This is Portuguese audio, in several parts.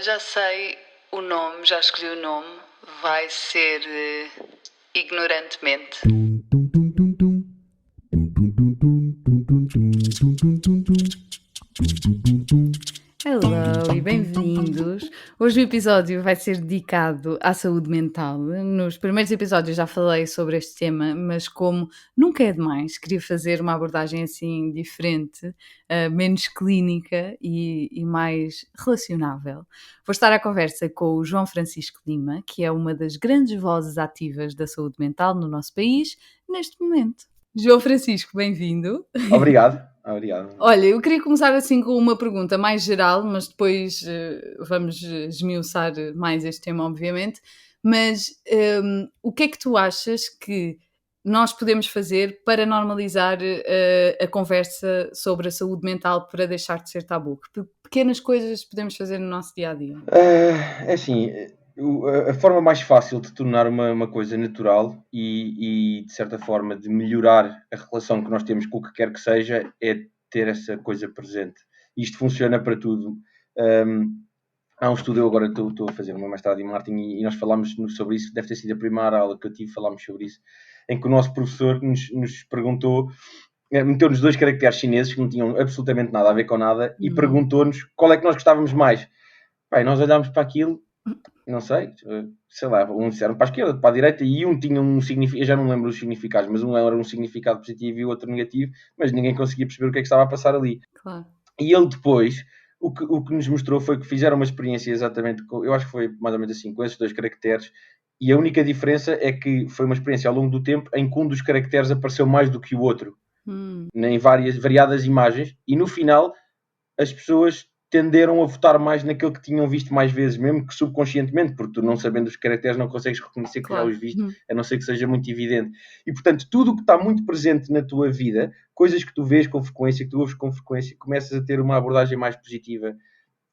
já sei o nome, já escolhi o nome. Vai ser Ignorantemente. Hello e bem-vindos. Hoje o episódio vai ser dedicado à saúde mental. Nos primeiros episódios já falei sobre este tema, mas como nunca é demais, queria fazer uma abordagem assim diferente, menos clínica e mais relacionável. Vou estar à conversa com o João Francisco Lima, que é uma das grandes vozes ativas da saúde mental no nosso país, neste momento. João Francisco, bem-vindo. Obrigado. Olha, eu queria começar assim com uma pergunta mais geral, mas depois vamos esmiuçar mais este tema, obviamente. Mas o que é que tu achas que nós podemos fazer para normalizar a conversa sobre a saúde mental para deixar de ser tabu? Que pequenas coisas podemos fazer no nosso dia-a-dia? É assim, a forma mais fácil de tornar uma coisa natural e, de certa forma, de melhorar a relação que nós temos com o que quer que seja é ter essa coisa presente. Isto funciona para tudo. Há um estudo, eu agora estou a fazer uma mestrado em marketing e nós falámos sobre isso, deve ter sido a primeira aula que eu tive, falámos sobre isso, em que o nosso professor nos perguntou, meteu-nos 2 caracteres chineses que não tinham absolutamente nada a ver com nada e perguntou-nos qual é que nós gostávamos mais. Bem, nós olhámos para aquilo, não sei lá, um disseram para a esquerda, para a direita, e um tinha um significado, eu já não lembro os significados, mas um era um significado positivo e o outro negativo, mas ninguém conseguia perceber o que é que estava a passar ali. Claro. E ele depois, o que nos mostrou foi que fizeram uma experiência exatamente, eu acho que foi mais ou menos assim, com esses 2 caracteres, e a única diferença é que foi uma experiência ao longo do tempo em que um dos caracteres apareceu mais do que o outro, em variadas imagens, e no final as pessoas tenderam a votar mais naquele que tinham visto mais vezes, mesmo que subconscientemente, porque tu não sabendo os caracteres não consegues reconhecer que já os viste, a não ser que seja muito evidente. E, portanto, tudo o que está muito presente na tua vida, coisas que tu vês com frequência, que tu ouves com frequência, começas a ter uma abordagem mais positiva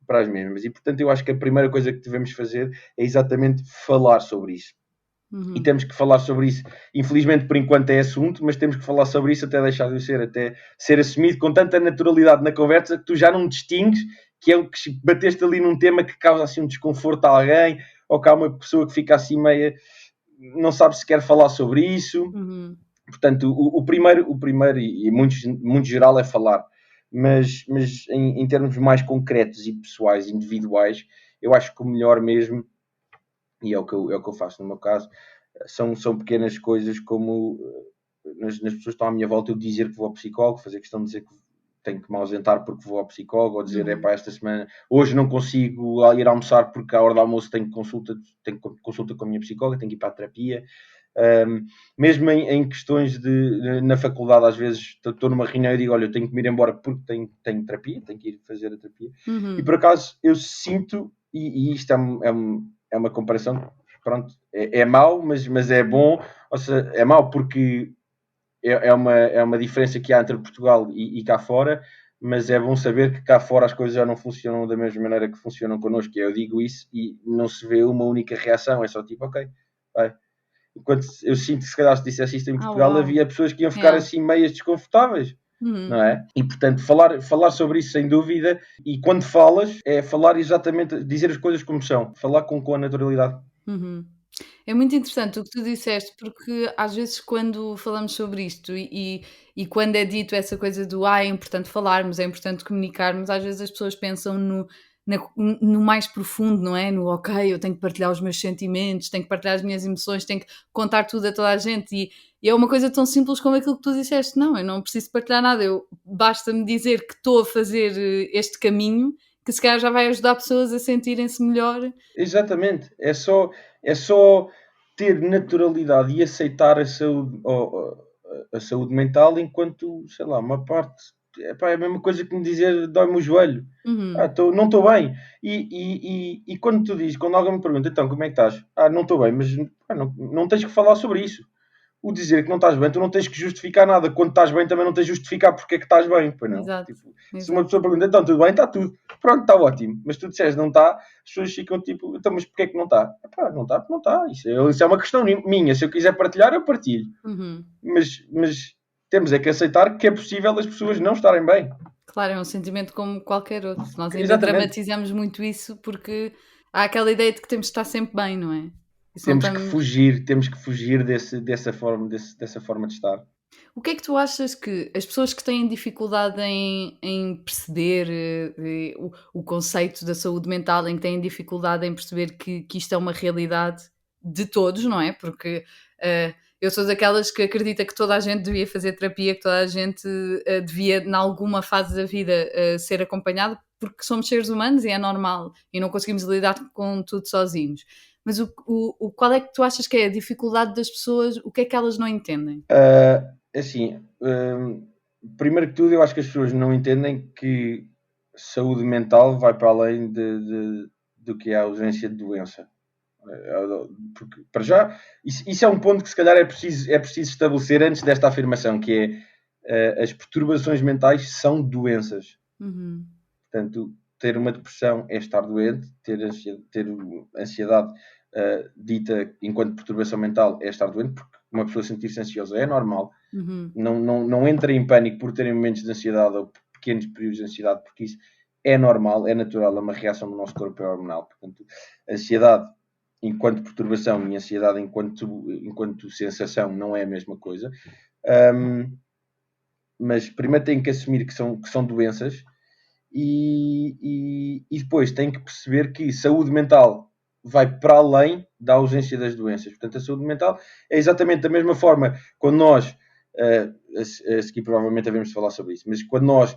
para as mesmas. E, portanto, eu acho que a primeira coisa que devemos fazer é exatamente falar sobre isso. E temos que falar sobre isso, infelizmente por enquanto é assunto, mas temos que falar sobre isso até deixar de o ser, até ser assumido com tanta naturalidade na conversa que tu já não distingues que é o que bateste ali num tema que causa assim um desconforto a alguém, ou que há uma pessoa que fica assim meia, não sabe se quer falar sobre isso. Portanto, o primeiro e muito geral é falar, mas em termos mais concretos e pessoais, individuais, eu acho que o melhor mesmo, e é o que eu faço no meu caso, são pequenas coisas como nas pessoas que estão à minha volta eu dizer que vou ao psicólogo, fazer questão de dizer que tenho que me ausentar porque vou ao psicólogo, ou dizer, esta semana, hoje não consigo ir almoçar porque à hora do almoço tenho consulta com a minha psicóloga, tenho que ir para a terapia. Mesmo em questões na faculdade, às vezes estou numa reunião e digo, olha, eu tenho que me ir embora porque tenho terapia, tenho que ir fazer a terapia. E por acaso eu sinto, e isto é uma comparação, pronto, é mau, mas é bom, ou seja, é mau porque é uma diferença que há entre Portugal e cá fora, mas é bom saber que cá fora as coisas já não funcionam da mesma maneira que funcionam connosco. Eu digo isso e não se vê uma única reação, é só tipo, ok, vai. Enquanto eu sinto que se calhar se dissesse isto em Portugal, havia pessoas que iam ficar assim meias desconfortáveis. Não é? E portanto, falar sobre isso sem dúvida, e quando falas, é falar exatamente, dizer as coisas como são, falar com a naturalidade. É muito interessante o que tu disseste, porque às vezes quando falamos sobre isto e quando é dito essa coisa do é importante falarmos, é importante comunicarmos, às vezes as pessoas pensam no mais profundo, não é? No ok, eu tenho que partilhar os meus sentimentos, tenho que partilhar as minhas emoções, tenho que contar tudo a toda a gente e é uma coisa tão simples como aquilo que tu disseste. Não, eu não preciso partilhar nada, basta-me dizer que estou a fazer este caminho que se calhar já vai ajudar pessoas a sentirem-se melhor. Exatamente, é só ter naturalidade e aceitar a saúde mental enquanto, sei lá, uma parte. Epá, é a mesma coisa que me dizer dói-me o joelho. Não estou bem. E quando alguém me pergunta, então, como é que estás? Não estou bem, mas não tens que falar sobre isso. O dizer que não estás bem, tu não tens que justificar nada. Quando estás bem, também não tens de justificar porque é que estás bem. Pois não. Exato, Tipo, se uma pessoa pergunta, então, tudo bem? Está tudo. Pronto, está ótimo. Mas tu disseres não está, as pessoas ficam tipo, então, mas porquê é que não está? Não está porque não está. Isso é uma questão minha. Se eu quiser partilhar, eu partilho. Mas temos é que aceitar que é possível as pessoas não estarem bem. Claro, é um sentimento como qualquer outro. Nós ainda Exatamente. dramatizamos muito isso, porque há aquela ideia de que temos de estar sempre bem, não é? E se não estamos. Temos que fugir dessa forma de estar. O que é que tu achas que as pessoas que têm dificuldade em perceber, o conceito da saúde mental, em que têm dificuldade em perceber que isto é uma realidade de todos, não é? Porque, eu sou daquelas que acredita que toda a gente devia fazer terapia, que toda a gente, devia, em alguma fase da vida, ser acompanhado, porque somos seres humanos e é normal, e não conseguimos lidar com tudo sozinhos. Mas qual é que tu achas que é a dificuldade das pessoas, o que é que elas não entendem? Assim, primeiro que tudo, eu acho que as pessoas não entendem que saúde mental vai para além do que é a ausência de doença. Porque, para já, isso é um ponto que se calhar é preciso estabelecer antes desta afirmação, que é as perturbações mentais são doenças. Uhum, Portanto, ter uma depressão é estar doente, ter ansiedade dita enquanto perturbação mental é estar doente, porque uma pessoa sentir-se ansiosa é normal. uhum. Não entra em pânico por terem momentos de ansiedade ou pequenos períodos de ansiedade, porque isso é normal, é natural, é uma reação do nosso corpo, é hormonal. Portanto, ansiedade enquanto perturbação e ansiedade enquanto sensação não é a mesma coisa. Mas primeiro tem que assumir que são doenças e depois tem que perceber que saúde mental vai para além da ausência das doenças. Portanto, a saúde mental é exatamente da mesma forma quando nós, a seguir provavelmente devemos falar sobre isso, mas quando nós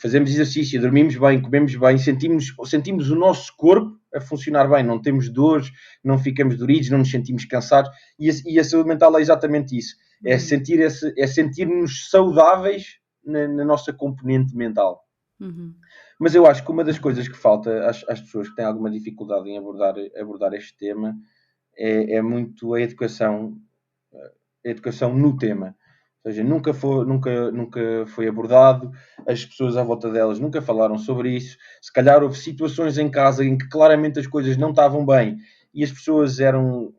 fazemos exercício, dormimos bem, comemos bem, sentimos o nosso corpo a funcionar bem, não temos dores, não ficamos doridos, não nos sentimos cansados, e a saúde mental é exatamente isso. Uhum, É sentir-nos saudáveis na nossa componente mental. uhum. Mas eu acho que uma das coisas que falta às pessoas que têm alguma dificuldade em abordar este tema é muito a educação no tema. Ou seja, nunca foi abordado, as pessoas à volta delas nunca falaram sobre isso. Se calhar houve situações em casa em que claramente as coisas não estavam bem e as pessoas eram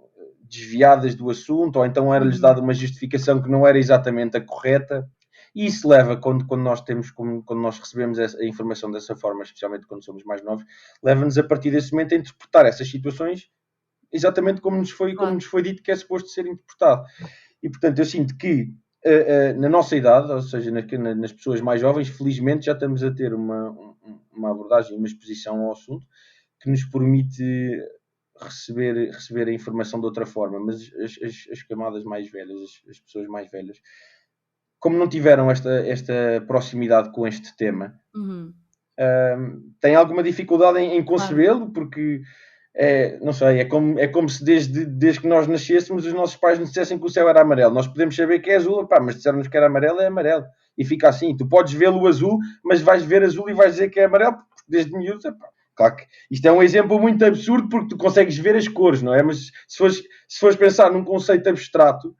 desviadas do assunto, ou então era-lhes Uhum. dada uma justificação que não era exatamente a correta. E isso leva, quando nós recebemos a informação dessa forma, especialmente quando somos mais novos, leva-nos a partir desse momento a interpretar essas situações exatamente como Claro. nos foi dito que é suposto ser interpretado. E portanto, eu sinto que na nossa idade, ou seja, nas pessoas mais jovens, felizmente já estamos a ter uma abordagem, uma exposição ao assunto que nos permite receber a informação de outra forma, mas as camadas mais velhas, as pessoas mais velhas, como não tiveram esta proximidade com este tema, Uhum. têm alguma dificuldade em Claro. concebê-lo, porque não sei, é como se desde que nós nascêssemos os nossos pais nos dissessem que o céu era amarelo. Nós podemos saber que é azul, pá, mas disseram-nos que era amarelo, é amarelo. E fica assim. Tu podes vê-lo azul, mas vais ver azul e vais dizer que é amarelo, porque desde miúdo, pá, claro que isto é um exemplo muito absurdo porque tu consegues ver as cores, não é? Mas se fores pensar num conceito abstrato,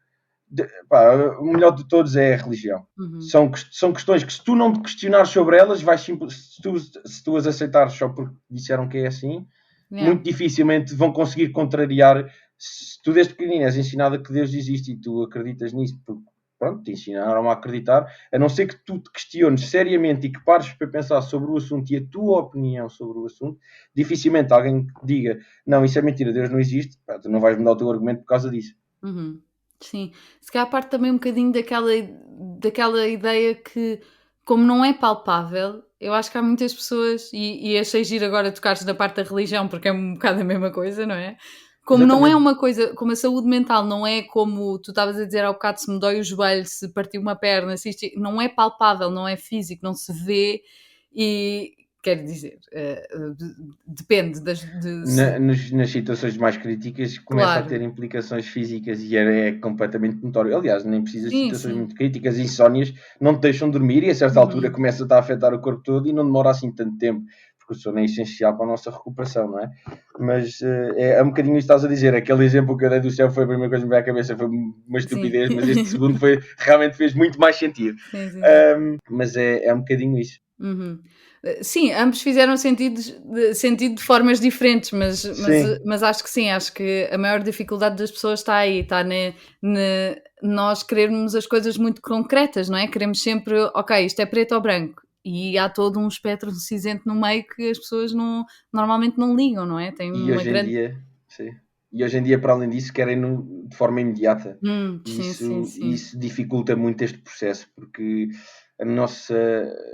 pá, o melhor de todos é a religião. Uhum. São questões que, se tu não te questionares sobre elas, se tu as aceitares só porque disseram que é assim, Yeah. muito dificilmente vão conseguir contrariar. Se tu desde pequenino és ensinado que Deus existe e tu acreditas nisso, porque pronto, te ensinaram a acreditar, a não ser que tu te questiones seriamente e que pares para pensar sobre o assunto e a tua opinião sobre o assunto, dificilmente alguém que diga não, isso é mentira, Deus não existe, pá, tu não vais mudar o teu argumento por causa disso. Uhum. Sim. Se calhar parte também um bocadinho daquela ideia que, como não é palpável, eu acho que há muitas pessoas, e achei giro agora tocares na parte da religião, porque é um bocado a mesma coisa, não é? Como não é Exatamente. uma coisa, como a saúde mental não é como tu estavas a dizer há bocado, se me dói o joelho, se partiu uma perna, se isto, não é palpável, não é físico, não se vê, e quer dizer, depende Nas situações mais críticas começa a ter claro, implicações físicas e é completamente notório. Aliás, nem precisa de sim, situações sim. muito críticas, insónias não te deixam dormir e a certa altura Uhum. começa a afetar o corpo todo e não demora assim tanto tempo, porque o sono é essencial para a nossa recuperação, não é? Mas é um bocadinho isto que estás a dizer. Aquele exemplo que eu dei do céu foi a primeira coisa que me veio à cabeça, foi uma Sim. estupidez, mas este segundo realmente fez muito mais sentido. Sim, sim, sim. Mas é um bocadinho isso. Uhum. Sim, ambos fizeram sentido de formas diferentes, Sim, mas acho que sim, acho que a maior dificuldade das pessoas está aí, está nós querermos as coisas muito concretas, não é? Queremos sempre, ok, isto é preto ou branco, e há todo um espectro cinzento no meio que as pessoas normalmente não ligam, não é? Tem E uma hoje em grande. dia, sim. E hoje em dia, para além disso, querem-no de forma imediata. E Sim, sim, sim. isso dificulta muito este processo, porque a nossa,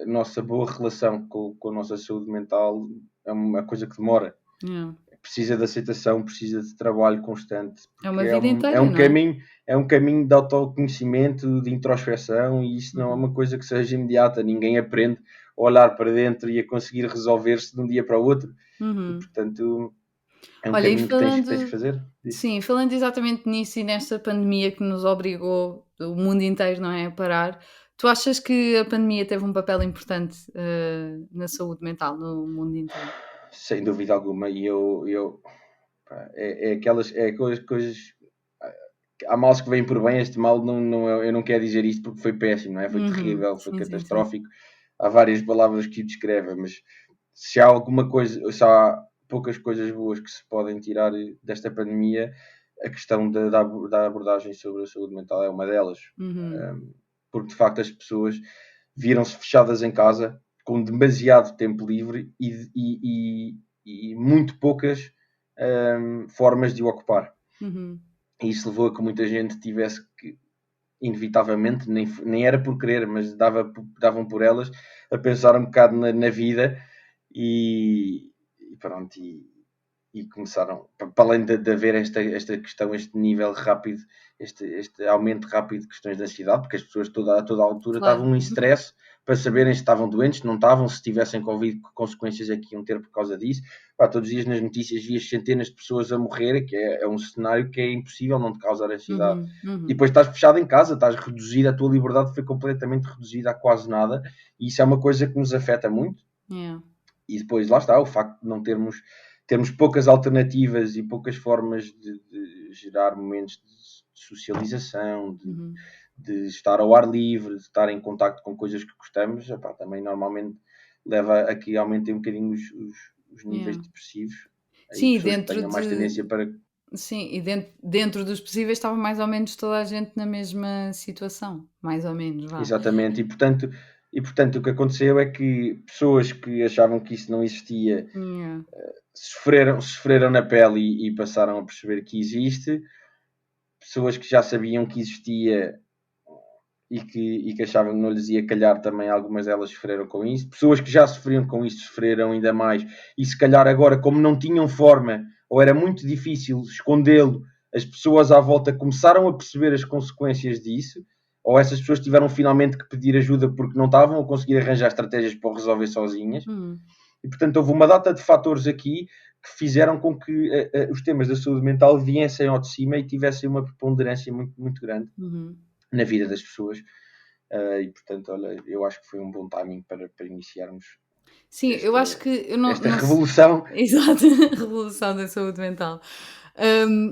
a nossa boa relação com a nossa saúde mental é uma coisa que demora. Yeah. Precisa de aceitação, precisa de trabalho constante, É uma porque vida inteira, não é? é um caminho de autoconhecimento, de introspeção, e isso não é Uhum. uma coisa que seja imediata. Ninguém aprende a olhar para dentro e a conseguir resolver-se de um dia para o outro. E, Uhum. portanto, é um Olha, e caminho que tens que falando fazer. Disso. sim, falando exatamente nisso e nesta pandemia que nos obrigou o mundo inteiro, não é, a parar, tu achas que a pandemia teve um papel importante, na saúde mental no mundo inteiro? Sem dúvida alguma. E pá, é aquelas coisas. Há males que vêm por bem, este mal eu não quero dizer isto porque foi péssimo, não é? Foi Uhum. terrível, foi Sim, sim, sim. catastrófico. Há várias palavras que o descrevem, mas se há alguma coisa, se há poucas coisas boas que se podem tirar desta pandemia, a questão da abordagem sobre a saúde mental é uma delas. Uhum. Porque de facto as pessoas viram-se fechadas em casa com demasiado tempo livre e muito poucas formas de o ocupar. Uhum. E isso levou a que muita gente tivesse que, inevitavelmente, nem era por querer, mas davam por elas a pensar um bocado na vida e pronto, e começaram, para além de haver esta questão, este nível rápido, este aumento rápido de questões de ansiedade, porque as pessoas a toda a altura Claro. estavam em stress para saberem se estavam doentes, se não estavam, se tivessem Covid, que consequências é que iam ter por causa disso. Pá, todos os dias nas notícias vias centenas de pessoas a morrer, que é um cenário que é impossível não te causar ansiedade. Uhum. E Uhum. depois estás fechado em casa, estás reduzido, a tua liberdade foi completamente reduzida a quase nada, e isso é uma coisa que nos afeta muito. Yeah. E depois lá está o facto de não termos poucas alternativas e poucas formas de gerar momentos de socialização, Uhum. de estar ao ar livre, de estar em contacto com coisas que gostamos, epá, também normalmente leva a que aumentem um bocadinho os níveis Yeah. depressivos e Sim, pessoas que tenham mais tendência para. sim, e dentro dos possíveis estava mais ou menos toda a gente na mesma situação, mais ou menos, vá. Exatamente, e portanto o que aconteceu é que pessoas que achavam que isso não existia Yeah. sofreram na pele e passaram a perceber que existe. Pessoas que já sabiam que existia e que achavam que não lhes ia calhar também, algumas delas sofreram com isso. Pessoas que já sofriam com isso sofreram ainda mais, e se calhar agora, como não tinham forma, ou era muito difícil escondê-lo, as pessoas à volta começaram a perceber as consequências disso, ou essas pessoas tiveram finalmente que pedir ajuda porque não estavam a conseguir arranjar estratégias para o resolver sozinhas. Uhum. E portanto houve uma data de fatores aqui que fizeram com que os temas da saúde mental viessem ao de cima e tivessem uma preponderância muito, muito grande Uhum. na vida das pessoas. E portanto, olha, eu acho que foi um bom timing para iniciarmos Sim, eu esta, acho que eu não esta não se revolução. exato, a revolução da saúde mental.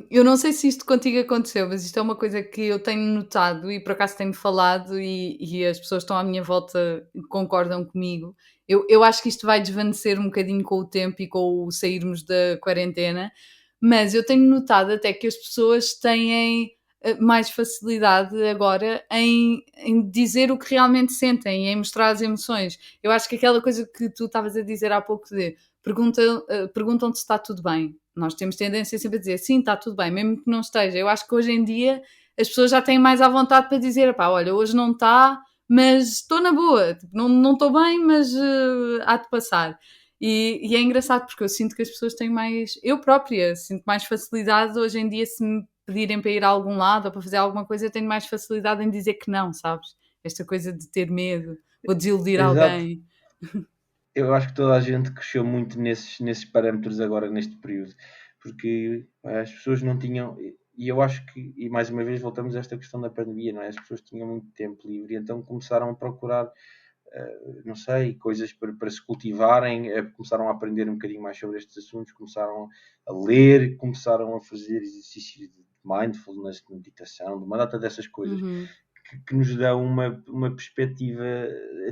Eu não sei se isto contigo aconteceu, mas isto é uma coisa que eu tenho notado e por acaso tenho falado e as pessoas que estão à minha volta concordam comigo. Eu acho que isto vai desvanecer um bocadinho com o tempo e com o sairmos da quarentena, mas eu tenho notado até que as pessoas têm, mais facilidade agora em dizer o que realmente sentem, em mostrar as emoções. Eu acho que aquela coisa que tu estavas a dizer há pouco de perguntam-te se está tudo bem. Nós temos tendência sempre a dizer sim, está tudo bem, mesmo que não esteja. Eu acho que hoje em dia as pessoas já têm mais à vontade para dizer: pá, olha, hoje não está, mas estou na boa, tipo, não estou bem, mas há de passar. E é engraçado porque eu sinto que as pessoas têm mais. Eu própria sinto mais facilidade hoje em dia se me pedirem para ir a algum lado ou para fazer alguma coisa, eu tenho mais facilidade em dizer que não, sabes? Esta coisa de ter medo ou desiludir Exato. alguém. Eu acho que toda a gente cresceu muito nesses parâmetros agora, neste período, porque as pessoas não tinham. E eu acho que, e mais uma vez voltamos a esta questão da pandemia, não é? As pessoas tinham muito tempo livre, então começaram a procurar não sei, coisas para se cultivarem, começaram a aprender um bocadinho mais sobre estes assuntos, começaram a ler, começaram a fazer exercícios de mindfulness, de meditação, de uma data dessas coisas Uhum, que nos dão uma perspectiva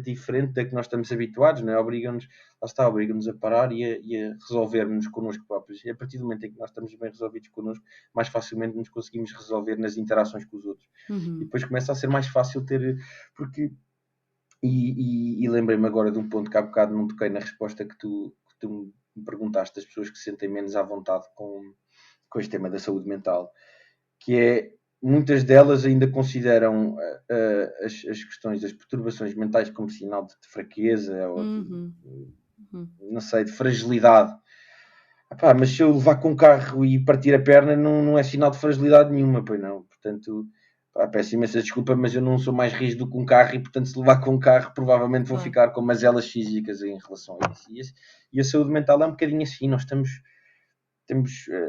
diferente da que nós estamos habituados, não é? Obrigam-nos, lá está, obrigam-nos a parar e a resolvermos connosco próprios. E a partir do momento em que nós estamos bem resolvidos connosco, mais facilmente nos conseguimos resolver nas interações com os outros. E uhum. depois começa a ser mais fácil ter, porque E lembrei-me agora de um ponto que há bocado não toquei na resposta que tu me perguntaste, das pessoas que se sentem menos à vontade com este tema da saúde mental, que é, muitas delas ainda consideram as questões das perturbações mentais como sinal de fraqueza ou Uhum, uhum. não sei, de fragilidade. Epá, mas se eu levar com o carro e partir a perna, não é sinal de fragilidade nenhuma, pois não. Portanto, pá, peço imensa desculpa, mas eu não sou mais rígido que um carro e, portanto, se levar com o carro, provavelmente vou Claro. ficar com mazelas físicas em relação a isso. E a saúde mental é um bocadinho assim, nós estamos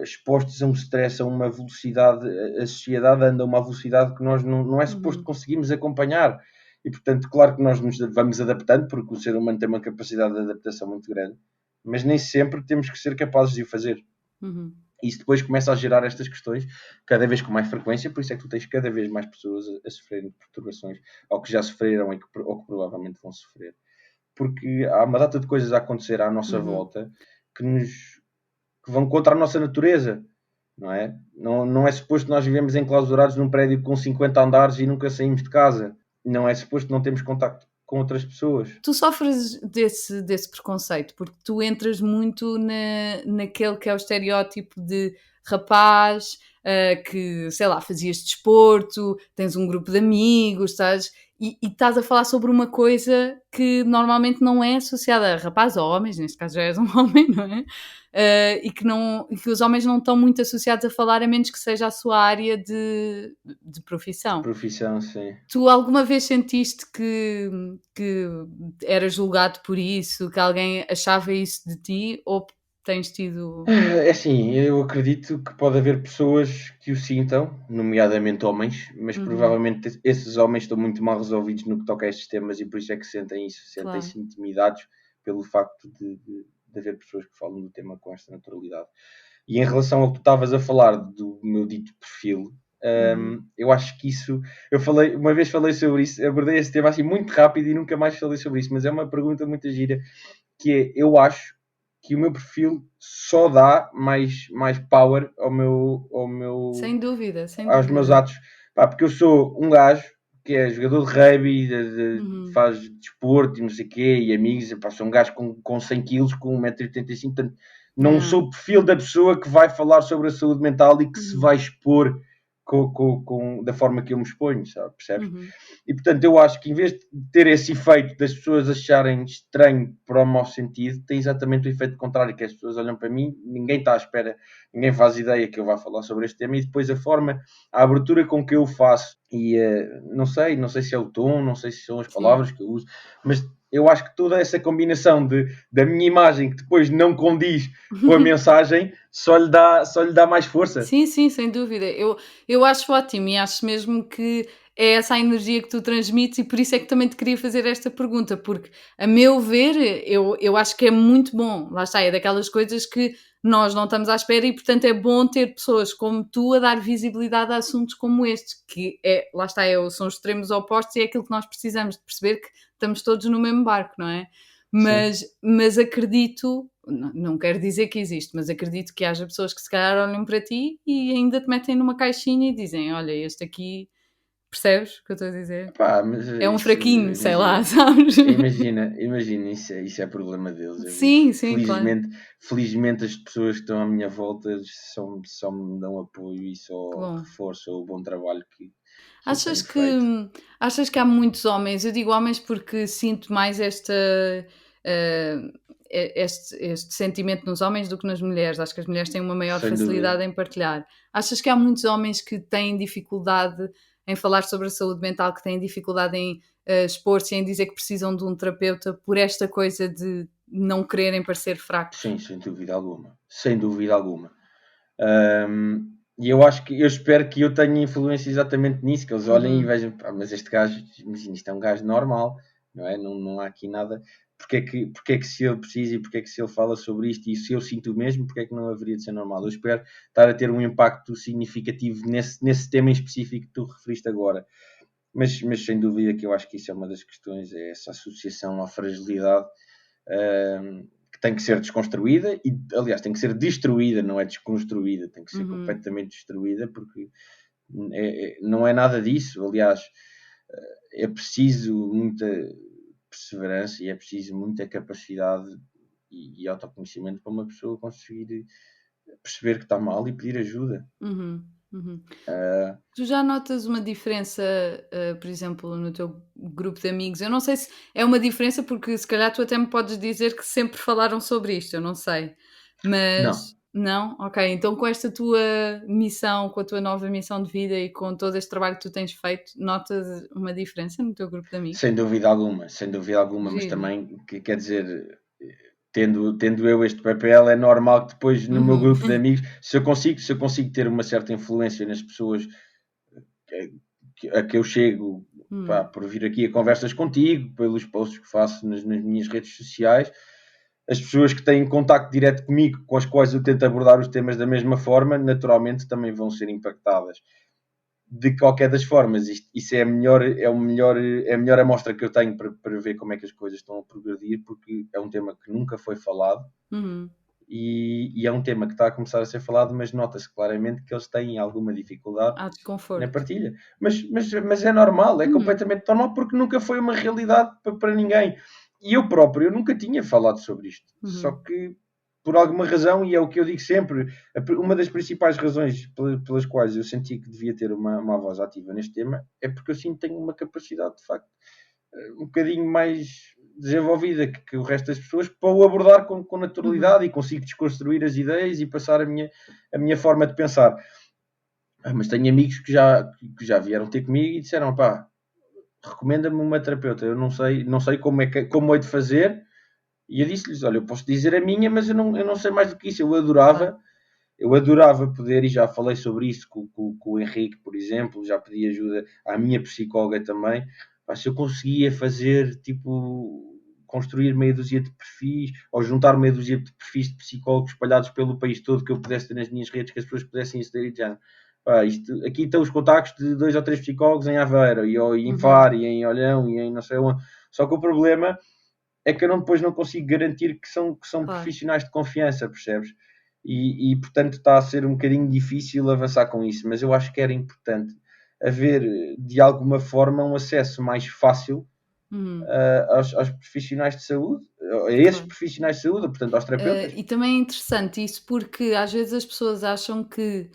expostos a um stress, a uma velocidade, a sociedade anda a uma velocidade que nós não é suposto Uhum, conseguirmos acompanhar. E, portanto, claro que nós nos vamos adaptando, porque o ser humano tem uma capacidade de adaptação muito grande, mas nem sempre temos que ser capazes de o fazer. uhum, E isso depois começa a gerar estas questões cada vez com mais frequência, por isso é que tu tens cada vez mais pessoas a sofrerem de perturbações, ou que já sofreram ou que provavelmente vão sofrer. Porque há uma data de coisas a acontecer à nossa uhum. volta que que vão contra a nossa natureza, não é? Não é suposto nós vivemos enclausurados num prédio com 50 andares e nunca saímos de casa. Não é suposto não termos contacto com outras pessoas. Tu sofres desse preconceito, porque tu entras muito naquele que é o estereótipo de rapaz, que, sei lá, fazias desporto, tens um grupo de amigos, estás, e estás a falar sobre uma coisa que normalmente não é associada a rapaz ou homens, neste caso já és um homem, não é? E que os homens não estão muito associados a falar, a menos que seja a sua área de De profissão. profissão, sim. Tu alguma vez sentiste que eras julgado por isso, que alguém achava isso de ti, ou tens tido. É assim, eu acredito que pode haver pessoas que o sintam, nomeadamente homens, mas Uhum, provavelmente esses homens estão muito mal resolvidos no que toca a estes temas e por isso é que sentem isso, claro. sentem-se intimidados pelo facto de haver pessoas que falam do tema com esta naturalidade. E em relação ao que tu estavas a falar do meu dito perfil, Uhum, eu acho que isso. Uma vez falei sobre isso, abordei esse tema assim muito rápido e nunca mais falei sobre isso, mas é uma pergunta muito gira, que é, eu acho que o meu perfil só dá mais power sem dúvida, sem aos meus dúvida. atos. Pá, porque eu sou um gajo que é jogador de rugby, Uhum, faz desporto e não sei o quê, e amigos, e, pá, sou um gajo com 100 quilos, com 1,85 m, portanto, não yeah, sou o perfil da pessoa que vai falar sobre a saúde mental e que se uhum, vai expor da forma que eu me exponho, sabe? Percebes? uhum. E portanto, eu acho que em vez de ter esse efeito das pessoas acharem estranho para o mau sentido, tem exatamente o efeito contrário, que as pessoas olham para mim, ninguém está à espera, ninguém faz ideia que eu vá falar sobre este tema, e depois a abertura com que eu faço, e não sei se é o tom, não sei se são as Sim. palavras que eu uso, mas eu acho que toda essa combinação da minha imagem, que depois não condiz com a mensagem, só lhe dá mais força. Sim, sim, sem dúvida. Eu acho ótimo e acho mesmo que é essa a energia que tu transmites e por isso é que também te queria fazer esta pergunta, porque, a meu ver, eu acho que é muito bom. Lá está, é daquelas coisas que nós não estamos à espera e, portanto, é bom ter pessoas como tu a dar visibilidade a assuntos como estes, que é, lá está, são os extremos opostos e é aquilo que nós precisamos de perceber que estamos todos no mesmo barco, não é? Sim. Mas acredito, não quero dizer que existe, mas acredito que haja pessoas que se calhar olham para ti e ainda te metem numa caixinha e dizem: Olha, este aqui, percebes o que eu estou a dizer? Pá, mas É um isso, fraquinho, sei lá, imagina, sabes? imagina, isso é problema deles. Sim, sim, claro, Felizmente as pessoas que estão à minha volta só me dão apoio e que só bom. reforçam o bom trabalho que eu Achas tenho que feito. achas que há muitos homens, eu digo homens porque sinto mais eh, este sentimento nos homens do que nas mulheres, acho que as mulheres têm uma maior Sem dúvida. facilidade em partilhar. Achas que há muitos homens que têm dificuldade em falar sobre a saúde mental, que têm dificuldade em, expor-se e em dizer que precisam de um terapeuta por esta coisa de não quererem parecer fracos? Sim, sem dúvida alguma. Sem dúvida alguma. E eu espero que eu tenha influência exatamente nisso, que eles olhem e Uhum, vejam, pá, mas este gajo, imagina, isto é um gajo normal, não é? Não há aqui nada. Porque é que se ele precisa e porque é que se ele fala sobre isto e se eu sinto o mesmo, porque é que não haveria de ser normal? Eu espero estar a ter um impacto significativo nesse tema em específico que tu referiste agora. Mas sem dúvida que eu acho que isso é uma das questões, é essa associação à fragilidade, que tem que ser desconstruída e, aliás, tem que ser destruída, não é desconstruída, tem que ser uhum, completamente destruída, porque não é nada disso. Aliás, é preciso muita. perseverança e é preciso muita capacidade e autoconhecimento para uma pessoa conseguir perceber que está mal e pedir ajuda. Uhum, uhum. Ah, Tu já notas uma diferença, por exemplo, no teu grupo de amigos? Eu não sei se é uma diferença, porque se calhar tu até me podes dizer que sempre falaram sobre isto, eu não sei. não, Mas não? Ok, então com esta tua missão, com a tua nova missão de vida e com todo este trabalho que tu tens feito, notas uma diferença no teu grupo de amigos? sem dúvida alguma, mas Giro. também, que quer dizer, tendo eu este papel, é normal que depois no meu Uhum. grupo de amigos, se eu consigo ter uma certa influência nas pessoas que, a que eu chego, pá, Hum, por vir aqui a conversas contigo, pelos posts que faço nas minhas redes sociais, as pessoas que têm contacto direto comigo, com as quais eu tento abordar os temas da mesma forma, naturalmente também vão ser impactadas. De qualquer das formas, isso é a melhor amostra que eu tenho para ver como é que as coisas estão a progredir, porque é um tema que nunca foi falado uhum. e é um tema que está a começar a ser falado, mas nota-se claramente que eles têm alguma dificuldade Há na desconforto. partilha. Mas é normal, é Uhum, completamente normal, porque nunca foi uma realidade para ninguém. E eu próprio, eu nunca tinha falado sobre isto. Só uhum, que, por alguma razão, e é o que eu digo sempre, uma das principais razões pelas quais eu senti que devia ter uma voz ativa neste tema é porque eu sinto que tenho uma capacidade, de facto, um bocadinho mais desenvolvida que o resto das pessoas para o abordar com uhum. naturalidade e consigo desconstruir as ideias e passar a minha forma de pensar. Mas tenho amigos que já vieram ter comigo e disseram: pá, recomenda-me uma terapeuta. Eu não sei como é de fazer. E eu disse-lhes: olha, eu posso dizer a minha, mas eu não sei mais do que isso. Eu Claro. adorava, eu adorava poder, e já falei sobre isso com o Henrique, por exemplo, já pedi ajuda à minha psicóloga também. Pá, se eu conseguia fazer, tipo, construir meia dúzia de perfis, ou juntar meia dúzia de perfis de psicólogos espalhados pelo país todo, que eu pudesse ter nas minhas redes, que as pessoas pudessem aceder e já. Pá, aqui estão os contactos de 2 ou 3 psicólogos em Aveiro, e em Uhum, Faro, e em Olhão, e em não sei onde. Só que o problema é que eu depois não consigo garantir que são claro. profissionais de confiança, percebes? Portanto, está a ser um bocadinho difícil avançar com isso, mas eu acho que era importante haver, de alguma forma, um acesso mais fácil Uhum, aos profissionais de saúde, a esses claro. profissionais de saúde, portanto, aos terapeutas. E também é interessante isso, porque às vezes as pessoas acham que,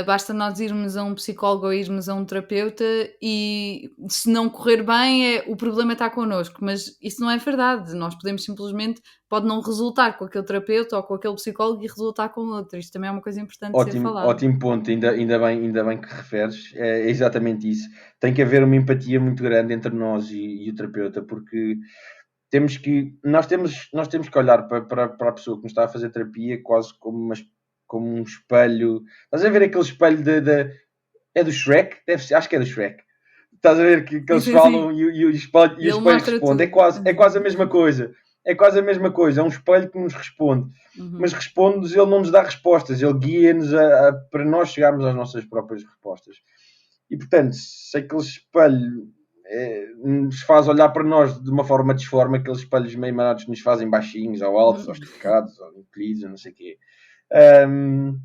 basta nós irmos a um psicólogo ou irmos a um terapeuta e se não correr bem o problema está connosco, mas isso não é verdade. Nós podemos simplesmente pode não resultar com aquele terapeuta ou com aquele psicólogo e resultar com outro. Isto também é uma coisa importante de ser Ótimo, falada. ótimo ponto, ainda bem que referes, é exatamente isso. Tem que haver uma empatia muito grande entre nós e o terapeuta, porque nós temos que olhar para a pessoa que nos está a fazer terapia quase como um espelho. Estás a ver aquele espelho é do Shrek? Deve ser, acho que é do Shrek. Estás a ver que Sim, eles sim, sim. falam e o Ele espelho mostra responde. É tudo. quase, é quase a mesma coisa. É quase a mesma coisa. É um espelho que nos responde. Mas Uhum, responde-nos, ele não nos dá respostas. Ele guia-nos para nós chegarmos às nossas próprias respostas. E, portanto, se aquele espelho nos faz olhar para nós de uma forma disforme, aqueles espelhos meio manados nos fazem baixinhos, ou altos, ou uhum. esticados, ou encolhidos, ou não sei o quê. Hum,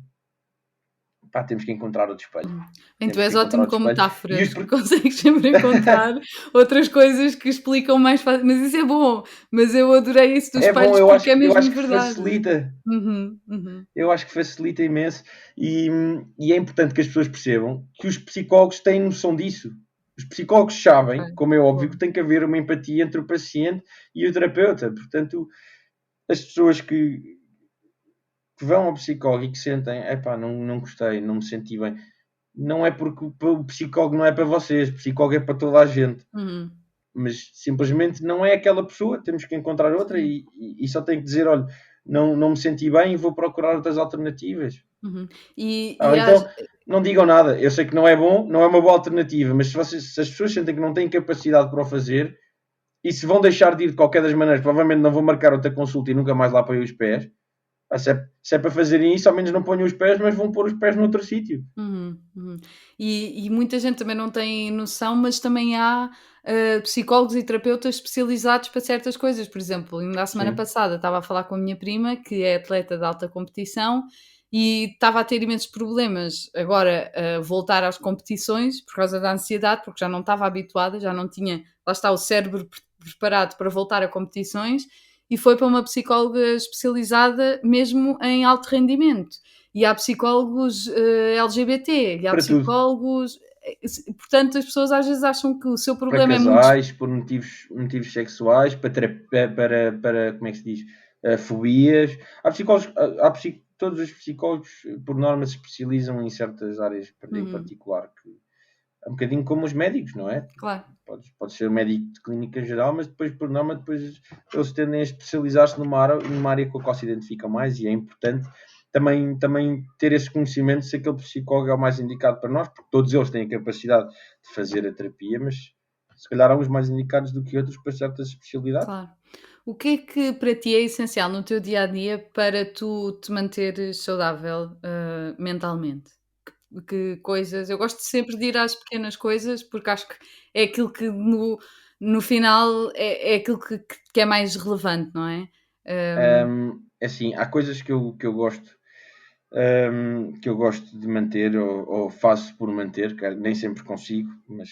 Pá, temos que encontrar outro espelho. Uhum. Bem, tu Temos que és encontrar ótimo outro com espelho. E os... metáforas, consegues sempre encontrar outras coisas que explicam mais fácil, mas isso é bom, mas eu adorei isso dos É bom, espelhos eu porque acho, é eu mesmo acho que verdade. facilita. Uhum, uhum. Eu acho que facilita imenso e, e é importante que as pessoas percebam que os psicólogos têm noção disso. Os psicólogos Ok, sabem, como é óbvio, boa. que tem que haver uma empatia entre o paciente e o terapeuta. Portanto, as pessoas que vão ao psicólogo e que sentem, epá, não gostei, não me senti bem, não é porque o psicólogo não é para vocês, o psicólogo é para toda a gente. Uhum. Mas simplesmente não é aquela pessoa, temos que encontrar outra Sim. e só tenho que dizer, olha, não me senti bem e vou procurar outras alternativas. Uhum. E Ah, e às então não digam nada. Eu sei que não é bom, não é uma boa alternativa, mas se as pessoas sentem que não têm capacidade para o fazer e se vão deixar de ir de qualquer das maneiras, provavelmente não vão marcar outra consulta e nunca mais lá põem os pés. Se é para fazerem isso, ao menos não ponham os pés, mas vão pôr os pés noutro sítio. uhum, uhum. E muita gente também não tem noção, mas também há, psicólogos e terapeutas especializados para certas coisas. Por exemplo, ainda a semana Sim. passada estava a falar com a minha prima, que é atleta de alta competição, e estava a ter imensos problemas agora a voltar às competições por causa da ansiedade, porque já não estava habituada, já não tinha lá está o cérebro preparado para voltar a competições e foi para uma psicóloga especializada mesmo em alto rendimento. E há psicólogos LGBT, e há Para tudo. psicólogos. Portanto, as pessoas às vezes acham que o seu Para problema é muito. casais, por motivos sexuais, para como é que se diz? Fobias. Há psicólogos, todos os psicólogos, por norma, se especializam em certas áreas em Uhum, particular, que é um bocadinho como os médicos, não é? claro, Pode ser um médico de clínica geral, mas depois, por norma, depois eles tendem a especializar-se numa área com a qual se identificam mais, e é importante também ter esse conhecimento se aquele psicólogo é o mais indicado para nós, porque todos eles têm a capacidade de fazer a terapia, mas se calhar há uns mais indicados do que outros para certas especialidades. claro. O que é que para ti é essencial no teu dia a dia para tu te manteres saudável, mentalmente? Que coisas. Eu gosto sempre de ir às pequenas coisas, porque acho que é aquilo que no final é aquilo que é mais relevante, não é? É assim, há coisas que eu gosto de manter ou faço por manter, que nem sempre consigo, mas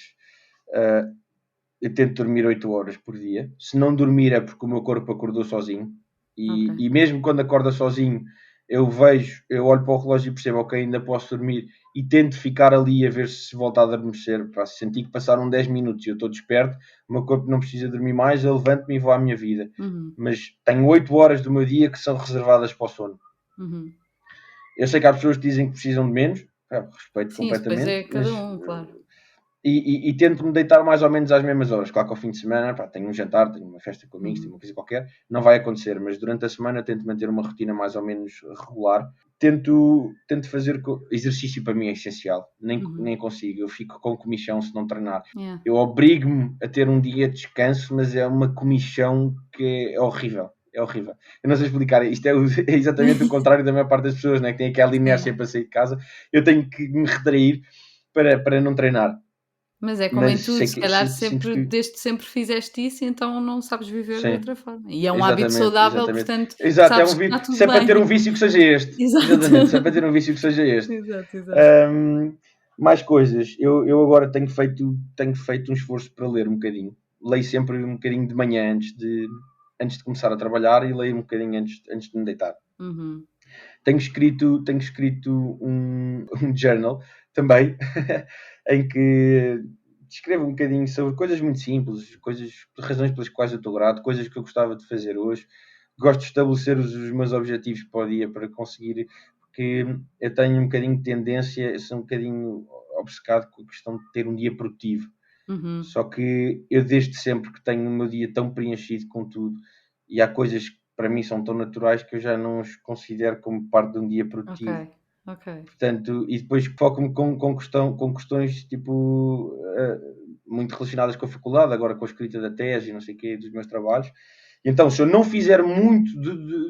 uh, eu tento dormir 8 horas por dia. Se não dormir é porque o meu corpo acordou sozinho. Ok. E mesmo quando acorda sozinho, eu olho para o relógio e percebo, ok, ainda posso dormir e tento ficar ali a ver se volta a adormecer. Para sentir que passaram 10 minutos e eu estou desperto, o meu corpo não precisa dormir mais, eu levanto-me e vou à minha vida. Uhum, Mas tenho 8 horas do meu dia que são reservadas para o sono. uhum. Eu sei que há pessoas que dizem que precisam de menos, respeito Sim, isso depois completamente, é cada mas um, claro. tento-me deitar mais ou menos às mesmas horas. Claro que ao fim de semana, pá, tenho um jantar, tenho uma festa com amigos, tenho Uhum, uma coisa qualquer, não vai acontecer, mas durante a semana tento manter uma rotina mais ou menos regular. Tento fazer exercício, para mim é essencial, uhum. nem consigo, eu fico com comichão se não treinar. Yeah. Eu obrigo-me a ter um dia de descanso, mas é uma comichão que é horrível. É horrível. Eu não sei explicar. Isto é exatamente o contrário da maior parte das pessoas, né? Que tem aquela inércia Sim. para sair de casa. Eu tenho que me retrair para não treinar. Mas é como em Mas tudo, sei se que calhar sinto sempre que desde que sempre fizeste isso, então não sabes viver de sim, outra forma. E é um hábito exatamente, saudável, exatamente. portanto, Exato, sabes que está se tudo é para ter um bem. vício que seja este. Exato. Exatamente, se é para ter um vício que seja este. Exato, exato. Ahm, Mais coisas. Eu agora tenho feito um esforço para ler um bocadinho. Leio sempre um bocadinho de manhã antes de começar a trabalhar, e leio um bocadinho antes de me deitar. Uhum, Tenho escrito um journal também, em que descrevo um bocadinho sobre coisas muito simples, razões pelas quais eu estou grato, coisas que eu gostava de fazer hoje. Gosto de estabelecer os meus objetivos para o dia para conseguir, porque eu tenho um bocadinho de tendência, eu sou um bocadinho obcecado com a questão de ter um dia produtivo. uhum. Só que eu desde sempre que tenho o meu dia tão preenchido com tudo, e há coisas que para mim são tão naturais que eu já não os considero como parte de um dia Ok, produtivo. ok. Portanto, e depois foco-me com questões tipo muito relacionadas com a faculdade, agora com a escrita da tese e não sei o quê, dos meus trabalhos. E então, se eu não fizer muito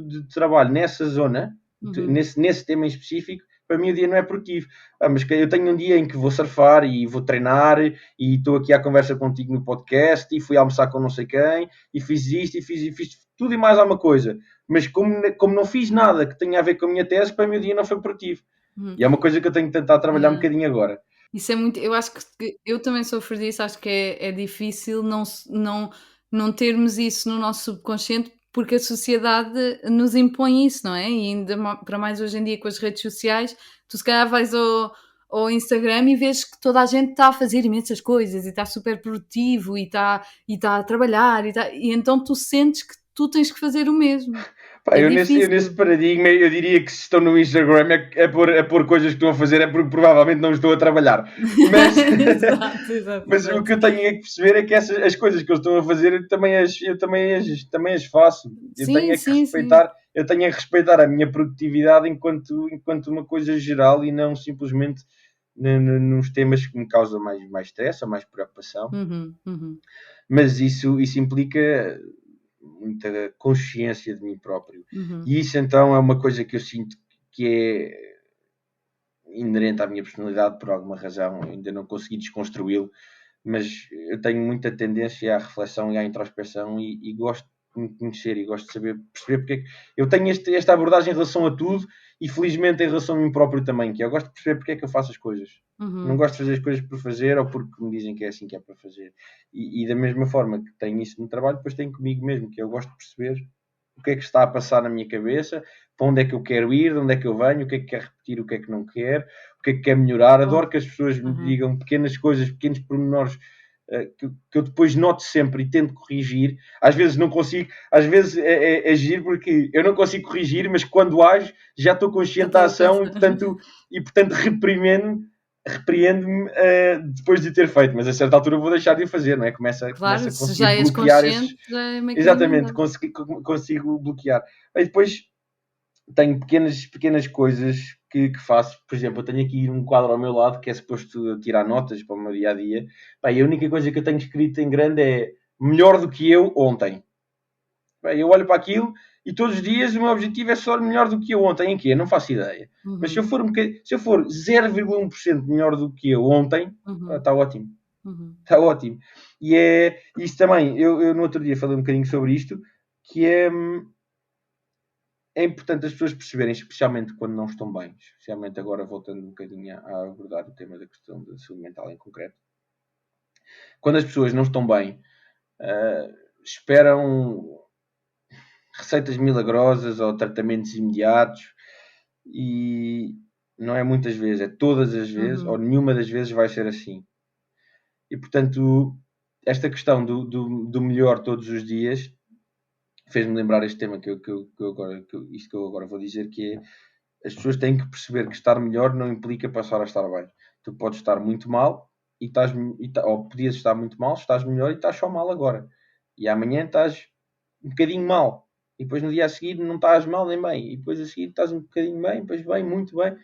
de trabalho nessa zona, Uhum, nesse tema em específico, para mim o dia não é produtivo. Mas que eu tenho um dia em que vou surfar e vou treinar e estou aqui à conversa contigo no podcast e fui almoçar com não sei quem e fiz isto e fiz tudo e mais alguma coisa. Mas como não fiz nada que tenha a ver com a minha tese, para mim o dia não foi produtivo. uhum. E é uma coisa que eu tenho que tentar trabalhar um Yeah. bocadinho agora. Isso é muito, eu acho que eu também sofro disso, acho que é difícil não termos isso no nosso subconsciente, porque a sociedade nos impõe isso, não é? E ainda para mais hoje em dia com as redes sociais, tu se calhar vais ao Instagram e vês que toda a gente está a fazer imensas coisas e está super produtivo e está a trabalhar e então tu sentes que tu tens que fazer o mesmo. Pá, É eu nesse difícil. paradigma, eu diria que se estão no Instagram é por coisas que estão a fazer, é porque provavelmente não estou a trabalhar. Mas, Exato, exato, mas o exato. que eu tenho é que perceber é que as coisas que eles estão a fazer, eu também as faço. Sim, sim, sim. Eu tenho é que respeitar a minha produtividade enquanto uma coisa geral e não simplesmente nos temas que me causam mais stress ou mais preocupação. Uhum, uhum, Mas isso implica muita consciência de mim próprio. uhum. E isso então é uma coisa que eu sinto que é inerente à minha personalidade, por alguma razão, ainda não consegui desconstruí-lo, mas eu tenho muita tendência à reflexão e à introspeção e gosto de me conhecer e gosto de perceber porque é que eu tenho esta abordagem em relação a tudo e felizmente em relação a mim próprio também, que eu gosto de perceber porque é que eu faço as coisas. Não Uhum. gosto de fazer as coisas por fazer ou porque me dizem que é assim que é para fazer. E da mesma forma que tenho isso no trabalho, depois tenho comigo mesmo, que eu gosto de perceber o que é que está a passar na minha cabeça, para onde é que eu quero ir, de onde é que eu venho, o que é que quer repetir, o que é que não quer, o que é que quer melhorar. Bom. Adoro que as pessoas me Uhum. digam pequenas coisas, pequenos pormenores que eu depois noto sempre e tento corrigir. Às vezes não consigo, às vezes é giro porque eu não consigo corrigir, mas quando ajo já estou Já consciente da estás a ação pensar. e portanto repreendo-me depois de ter feito, mas a certa altura vou deixar de o fazer, não é? Claro, Começa a se conseguir já és bloquear esses. consciente, já é meio caminho Exatamente, andado. consigo bloquear. Aí depois tenho pequenas coisas que faço. Por exemplo, eu tenho aqui um quadro ao meu lado que é suposto eu tirar notas para o meu dia a dia. Bem, a única coisa que eu tenho escrito em grande é melhor do que eu ontem. Bem, eu olho para aquilo e todos os dias o meu objetivo é só melhor do que eu ontem. Em quê? Não faço ideia. Mas se eu Uhum. for, se eu for 0,1% melhor do que eu ontem, Uhum. está ótimo. Uhum. Está ótimo. E é isso também. Eu no outro dia falei um bocadinho sobre isto, que é importante as pessoas perceberem, especialmente quando não estão bem, especialmente agora voltando um bocadinho a abordar o tema da questão da saúde mental em concreto. Quando as pessoas não estão bem, uh, esperam receitas milagrosas ou tratamentos imediatos e não é muitas vezes, é todas as vezes ou Uhum. nenhuma das vezes vai ser assim. E portanto, esta questão do melhor todos os dias fez-me lembrar este tema isto que eu agora vou dizer, que é as pessoas têm que perceber que estar melhor não implica passar a estar bem. Tu podes estar muito mal ou podias estar muito mal, estás melhor e estás só mal agora. E amanhã estás um bocadinho mal. E depois no dia a seguir não estás mal nem bem. E depois a seguir estás um bocadinho bem, depois bem, muito bem.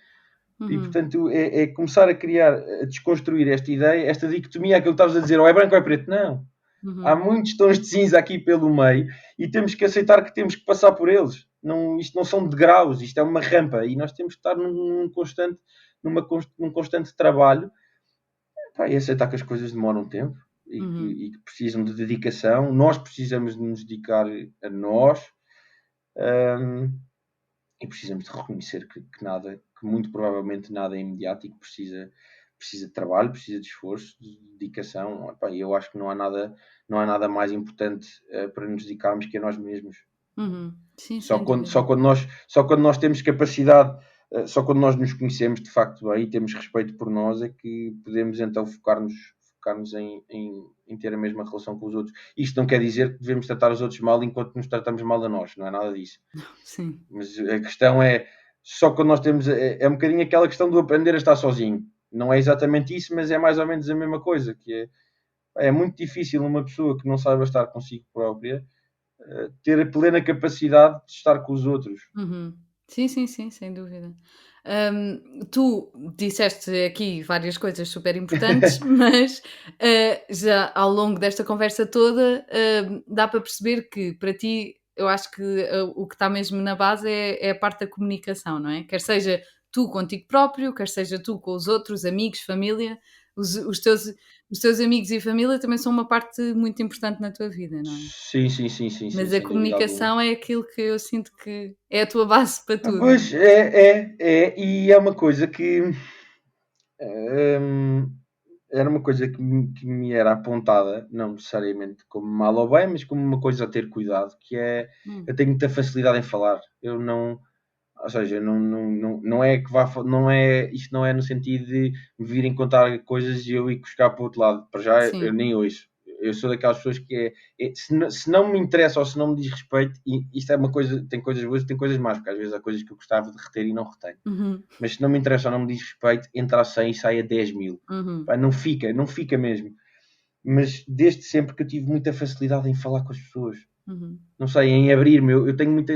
E Uhum. portanto é começar a criar, a desconstruir esta ideia, esta dicotomia, aquilo que estavas a dizer, ou é branco ou é preto. Não. Há Uhum. muitos tons de cinza aqui pelo meio e temos que aceitar que temos que passar por eles. Não, isto não são degraus, isto é uma rampa e nós temos que estar num constante trabalho, pá, e aceitar que as coisas demoram tempo Uhum. e que precisam de dedicação. Nós precisamos de nos dedicar a nós, hum, e precisamos de reconhecer que muito provavelmente nada é imediato e que precisa de trabalho, precisa de esforço, de dedicação. Epá, eu acho que não há nada mais importante para nos dedicarmos que a nós mesmos. Uhum. Sim, Só sem quando, dúvida. só quando nós temos capacidade, só quando nós nos conhecemos de facto bem e temos respeito por nós, é que podemos então focar-nos em ter a mesma relação com os outros. Isto não quer dizer que devemos tratar os outros mal enquanto nos tratamos mal a nós, não é nada disso. Sim. Mas a questão é, só quando nós temos, é um bocadinho aquela questão do aprender a estar sozinho. Não é exatamente isso, mas é mais ou menos a mesma coisa, que é muito difícil uma pessoa que não saiba estar consigo própria ter a plena capacidade de estar com os outros. Uhum. Sim, sim, sim, sem dúvida. Tu disseste aqui várias coisas super importantes, mas já ao longo desta conversa toda, dá para perceber que para ti, eu acho que o que está mesmo na base é a parte da comunicação, não é? Quer seja tu contigo próprio, quer seja tu com os outros, amigos, família, os teus amigos e família também são uma parte muito importante na tua vida, não é? Sim, sim, sim, sim, sim, Mas a sem dúvida alguma. comunicação é aquilo que eu sinto que é a tua base para tudo. Pois e é uma coisa que hum, era uma coisa que me era apontada, não necessariamente como mal ou bem, mas como uma coisa a ter cuidado, que é Hum, eu tenho muita facilidade em falar. Eu não, ou seja, não é que vá, não é, isto não é no sentido de me virem contar coisas e eu ir buscar para o outro lado. Para já eu sim. nem ouço. Eu sou daquelas pessoas que se não me interessa ou se não me diz respeito, e isto é uma coisa, tem coisas boas e tem coisas más, porque às vezes há coisas que eu gostava de reter e não retenho. Uhum, Mas se não me interessa ou não me diz respeito, entra a 100 e sai a 10.000. uhum, Pá, não fica mesmo. Mas desde sempre que eu tive muita facilidade em falar com as pessoas. uhum. Não sei, em abrir-me. Eu tenho muita.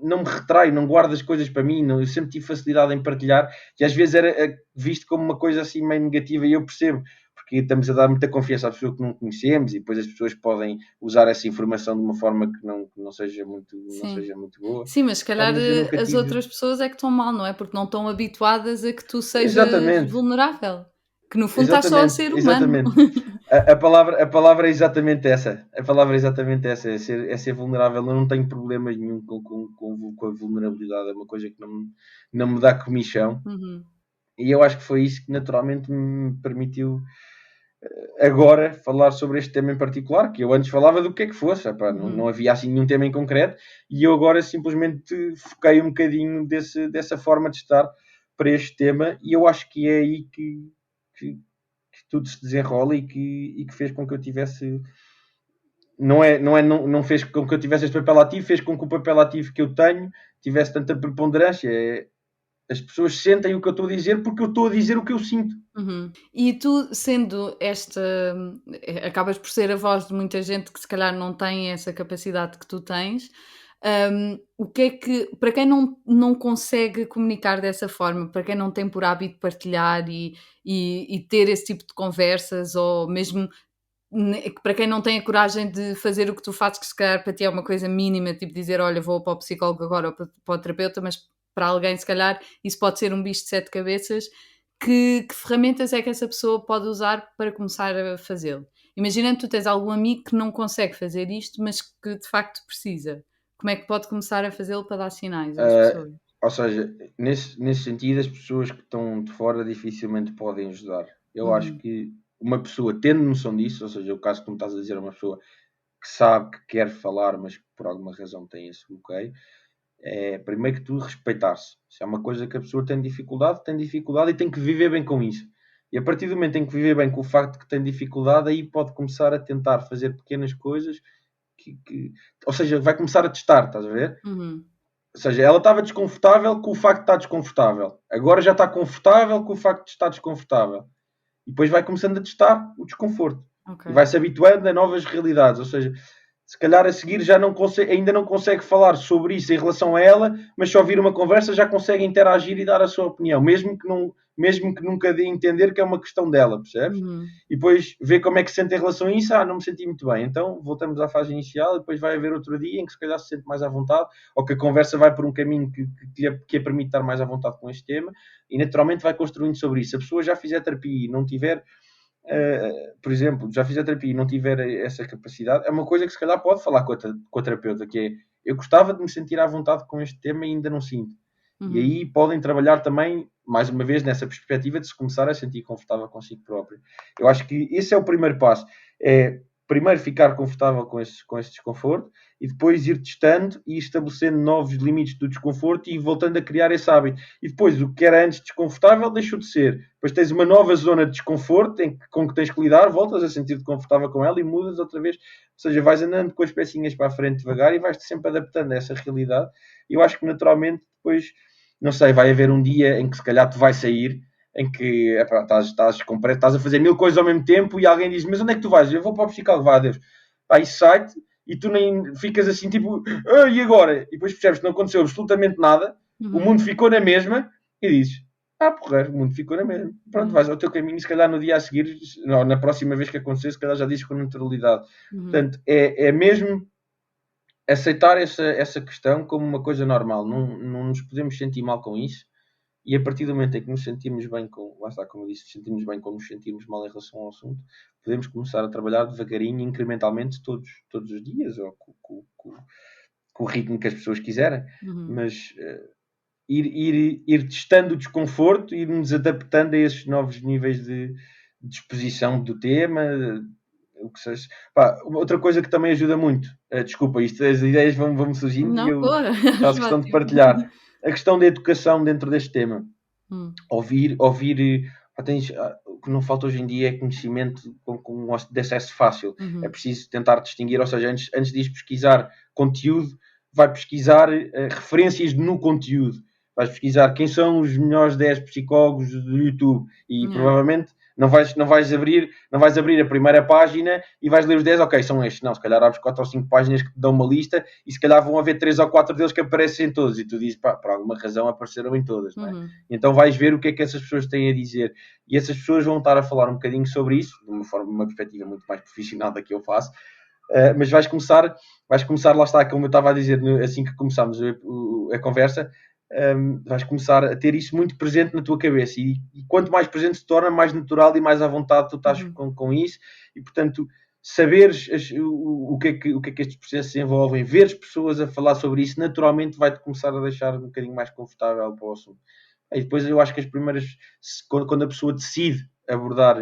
Não me retraio, não guardo as coisas para mim, não, eu sempre tive facilidade em partilhar e às vezes era visto como uma coisa assim meio negativa e eu percebo, porque estamos a dar muita confiança à pessoa que não conhecemos e depois as pessoas podem usar essa informação de uma forma que não seja muito, não Sim. seja muito boa. Sim, mas se Ah, calhar, mas eu nunca as tive. outras pessoas é que estão mal, não é? Porque não estão habituadas a que tu sejas Exatamente, vulnerável, que no fundo estás só a exatamente, ser humano. exatamente. A palavra é exatamente essa. A palavra é exatamente essa. É ser vulnerável. Eu não tenho problemas nenhum com a vulnerabilidade. É uma coisa que não me dá comichão. Uhum, E eu acho que foi isso que naturalmente me permitiu agora falar sobre este tema em particular, que eu antes falava do que é que fosse, epá, não uhum, havia assim nenhum tema em concreto, e eu agora simplesmente foquei um bocadinho dessa forma de estar para este tema, e eu acho que é aí que tudo se desenrola e que fez com que eu tivesse. Não fez com que eu tivesse este papel ativo, fez com que o papel ativo que eu tenho tivesse tanta preponderância. As pessoas sentem o que eu estou a dizer porque eu estou a dizer o que eu sinto. uhum. E tu, sendo esta acabas por ser a voz de muita gente que se calhar não tem essa capacidade que tu tens, o que é que para quem não consegue comunicar dessa forma, para quem não tem por hábito partilhar e ter esse tipo de conversas ou mesmo para quem não tem a coragem de fazer o que tu fazes, que se calhar para ti é uma coisa mínima, tipo dizer: "Olha, vou para o psicólogo agora ou para o terapeuta", mas para alguém, se calhar, isso pode ser um bicho de 7 cabeças. Que ferramentas é que essa pessoa pode usar para começar a fazê-lo? Imaginando que tu tens algum amigo que não consegue fazer isto, mas que de facto precisa. Como é que pode começar a fazê-lo para dar sinais às Ah, pessoas? ou seja, nesse sentido, as pessoas que estão de fora dificilmente podem ajudar. Eu acho Uhum, que uma pessoa tendo noção disso, ou seja, o caso que tu me estás a dizer, é uma pessoa que sabe que quer falar, mas que por alguma razão tem esse bloqueio, é primeiro que tudo respeitar-se. Se é uma coisa que a pessoa tem dificuldade e tem que viver bem com isso. E a partir do momento em que viver bem com o facto de que tem dificuldade, aí pode começar a tentar fazer pequenas coisas ou seja, vai começar a testar, estás a ver? uhum, Ou seja, ela estava desconfortável com o facto de estar desconfortável. Agora já está confortável com o facto de estar desconfortável. E depois vai começando a testar o desconforto. ok. E vai se habituando a novas realidades. Ou seja, se calhar a seguir já não consegue, ainda não consegue falar sobre isso em relação a ela, mas se ouvir uma conversa já consegue interagir e dar a sua opinião, mesmo que nunca dê a entender que é uma questão dela, percebes? Uhum, E depois vê como é que se sente em relação a isso. Não me senti muito bem. Então voltamos à fase inicial e depois vai haver outro dia em que se calhar se sente mais à vontade ou que a conversa vai por um caminho que a permite estar mais à vontade com este tema e naturalmente vai construindo sobre isso. Se a pessoa já fizer terapia e não tiver por exemplo, já fiz a terapia e não tiver essa capacidade, é uma coisa que se calhar pode falar com a terapeuta, que é, eu gostava de me sentir à vontade com este tema e ainda não sinto. E uhum, aí podem trabalhar também, mais uma vez, nessa perspectiva de se começar a sentir confortável consigo próprio. Eu acho que esse é o primeiro passo. É primeiro ficar confortável com esse desconforto e depois ir testando e estabelecendo novos limites do desconforto e voltando a criar esse hábito. E depois o que era antes desconfortável deixou de ser. Depois tens uma nova zona de desconforto com que tens que lidar, voltas a sentir-te confortável com ela e mudas outra vez. Ou seja, vais andando com as pecinhas para a frente devagar e vais-te sempre adaptando a essa realidade. E eu acho que naturalmente depois, não sei, vai haver um dia em que se calhar tu vai sair em que epá, estás a fazer mil coisas ao mesmo tempo e alguém diz, mas onde é que tu vais? Eu vou para o psicólogo, vá, adeus. Aí sai-te e tu nem ficas assim tipo, e agora? E depois percebes que não aconteceu absolutamente nada, o uhum, mundo ficou na mesma e dizes, porra, o mundo ficou na mesma. Pronto, uhum, vais ao teu caminho e se calhar no dia a seguir, não, na próxima vez que acontecer, se calhar já dizes com naturalidade. uhum, Portanto, é mesmo aceitar essa questão como uma coisa normal. Não nos podemos sentir mal com isso. E a partir do momento em que nos sentimos bem com, lá está, como eu disse, sentimos bem com nos sentimos mal em relação ao assunto, podemos começar a trabalhar devagarinho, incrementalmente, todos os dias, ou com o ritmo que as pessoas quiserem, uhum. mas ir testando o desconforto, ir-nos adaptando a esses novos níveis de exposição do tema, o que seja. Pá, outra coisa que também ajuda muito, desculpa, as ideias vão surgindo e Não, eu bora, faço acho questão de ótimo. partilhar. A questão da educação dentro deste tema. Hum, Ouvir, o que não falta hoje em dia é conhecimento de acesso fácil. É uhum, preciso tentar distinguir, ou seja, antes de ir pesquisar conteúdo, vai pesquisar referências no conteúdo. Vais pesquisar quem são os melhores 10 psicólogos do YouTube e yeah, provavelmente não vais abrir a primeira página e vais ler os 10, ok, são estes. Não, se calhar abres 4 ou 5 páginas que te dão uma lista e se calhar vão haver 3 ou 4 deles que aparecem em todos e tu dizes, pá, por alguma razão apareceram em todas, não é? uhum, Então vais ver o que é que essas pessoas têm a dizer. E essas pessoas vão estar a falar um bocadinho sobre isso, de uma perspectiva muito mais profissional da que eu faço, mas vais começar, lá está, como eu estava a dizer, assim que começámos a conversa, vais começar a ter isso muito presente na tua cabeça. E quanto mais presente se torna, mais natural e mais à vontade tu estás Uhum. com isso. E, portanto, saberes o que é que estes processos envolvem, veres pessoas a falar sobre isso, naturalmente vai-te começar a deixar um bocadinho mais confortável para o assunto. E depois eu acho que as primeiras, quando a pessoa decide abordar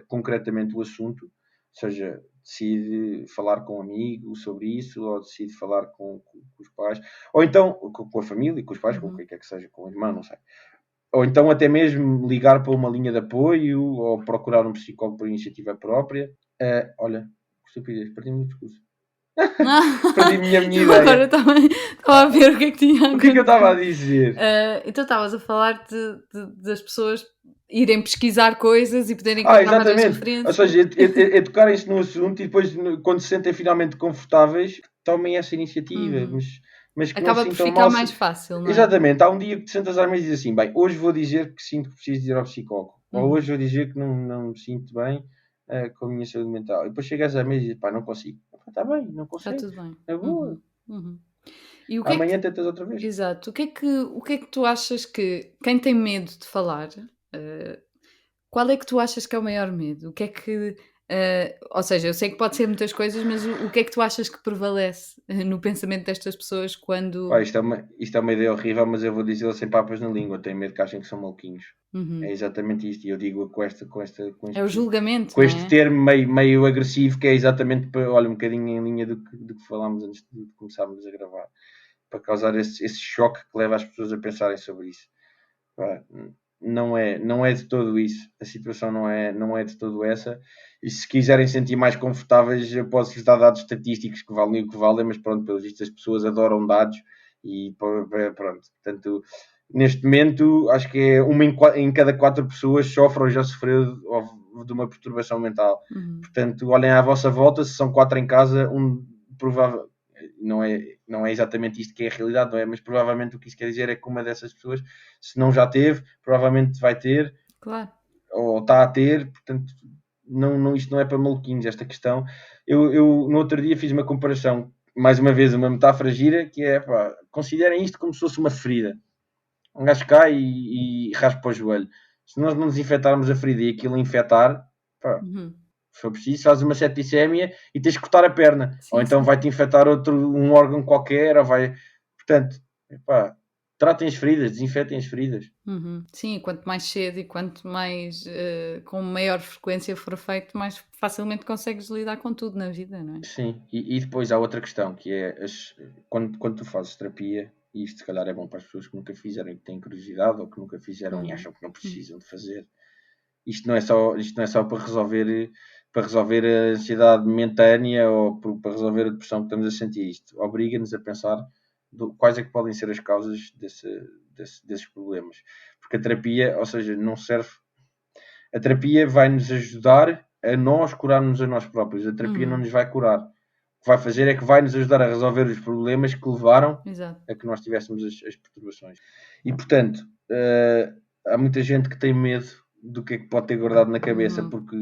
concretamente o assunto, ou seja, decide falar com um amigo sobre isso, ou decide falar com os pais, ou então com a família, com os pais, com quem Uhum. quer que seja, com o irmão, não sei. Ou então até mesmo ligar para uma linha de apoio, ou procurar um psicólogo por iniciativa própria. Olha, que estupidez, perdi-me o discurso. Perdi-me a minha Agora ideia. estava a ver o que é que tinha O que é que eu estava a acontecido. dizer? Então estavas a falar das pessoas irem pesquisar coisas e poderem encontrar várias Exatamente. Ou referências. seja, tocarem-se no assunto e depois, quando se sentem finalmente confortáveis, tomem essa iniciativa, Uhum. mas que não se Acaba por sintam ficar mal. mais fácil, não é? Exatamente. Há um dia que te sentas à mesa e dizes assim: bem, hoje vou dizer que sinto que preciso de ir ao psicólogo, ou Uhum. hoje vou dizer que não me sinto bem com a minha saúde mental. E depois chegas à mesa e dizes: pá, não consigo. Está bem, não Está consegues. tudo bem. É boa. Uhum. Uhum. E o que é que Amanhã tentas outra vez. exato, o que é que tu achas que quem tem medo de falar, eh, qual é que tu achas que é o maior medo? O que é que, ou seja, eu sei que pode ser muitas coisas, mas o que é que tu achas que prevalece, no pensamento destas pessoas Pá, quando isto é uma ideia horrível, mas eu vou dizê-lo sem papas na língua. Tenho medo que achem que são maluquinhos. É uhum. exatamente isto. E eu digo com É o este, julgamento, com não este é? termo meio agressivo, que é exatamente para, olha, um bocadinho em linha do que falámos antes de começarmos a gravar. Para causar esse choque que leva as pessoas a pensarem sobre isso. Pá, não é de todo isso. A situação não é de todo essa. E se quiserem sentir mais confortáveis, eu posso-vos dar dados estatísticos que valem o que valem, mas pronto, pelos vistos as pessoas adoram dados e pronto. Portanto, neste momento, acho que é uma em cada 4 pessoas sofre ou já sofreu de uma perturbação mental. Uhum. Portanto, olhem à vossa volta, se são 4 em casa, um provável. Não é exatamente isto que é a realidade, não é? Mas provavelmente o que isso quer dizer é que uma dessas pessoas, se não já teve, provavelmente vai ter, Claro. ou está a ter, portanto, isto não é para maluquinhos, esta questão. Eu no outro dia fiz uma comparação, mais uma vez, uma metáfora gira, que é, pá, considerem isto como se fosse uma ferida. Um gajo cai e raspa o joelho. Se nós não desinfetarmos a ferida e aquilo infectar, pá, Uhum. se for preciso, faz uma septicémia e tens que cortar a perna. Ou Sim, então sim, vai-te sim. infectar um órgão qualquer, ou vai. Portanto, epá, tratem as feridas, desinfetem as feridas. Uhum. Sim, e quanto mais cedo e quanto mais, com maior frequência for feito, mais facilmente consegues lidar com tudo na vida, não é? Sim, e depois há outra questão que é quando tu fazes terapia, e isto se calhar é bom para as pessoas que nunca fizeram e que têm curiosidade ou que nunca fizeram e Uhum. acham que não Uhum. precisam de fazer. Isto não é só para resolver a ansiedade momentânea ou para resolver a depressão que estamos a sentir. Isto obriga-nos a pensar quais é que podem ser as causas desses problemas. Porque a terapia, ou seja, não serve. A terapia vai nos ajudar a nós curarmos a nós próprios. A terapia não Uhum. nos vai curar. O que vai fazer é que vai nos ajudar a resolver os problemas que levaram Exato. a que nós tivéssemos as perturbações. E portanto, há muita gente que tem medo do que é que pode ter guardado na cabeça Uhum. porque,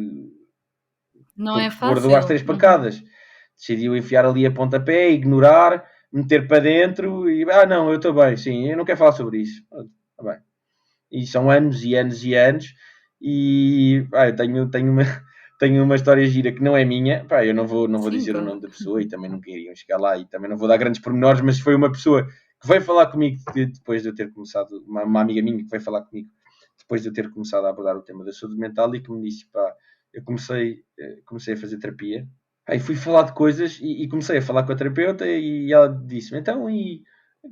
Não é porque guardou às fácil. 3 pancadas. Decidiu enfiar ali a pontapé, ignorar, meter para dentro e não, eu estou bem, sim, eu não quero falar sobre isso. Está bem. E são anos e anos e anos. E eu tenho uma história gira que não é minha. Eu não vou Sim, dizer o claro. nome da pessoa e também nunca iriam chegar lá e também não vou dar grandes pormenores, mas foi uma pessoa que veio falar comigo depois de eu ter começado, uma amiga minha que veio falar comigo depois de eu ter começado a abordar o tema da saúde mental e que me disse, pá, eu comecei a fazer terapia. Aí fui falar de coisas e comecei a falar com a terapeuta e ela disse-me, então, e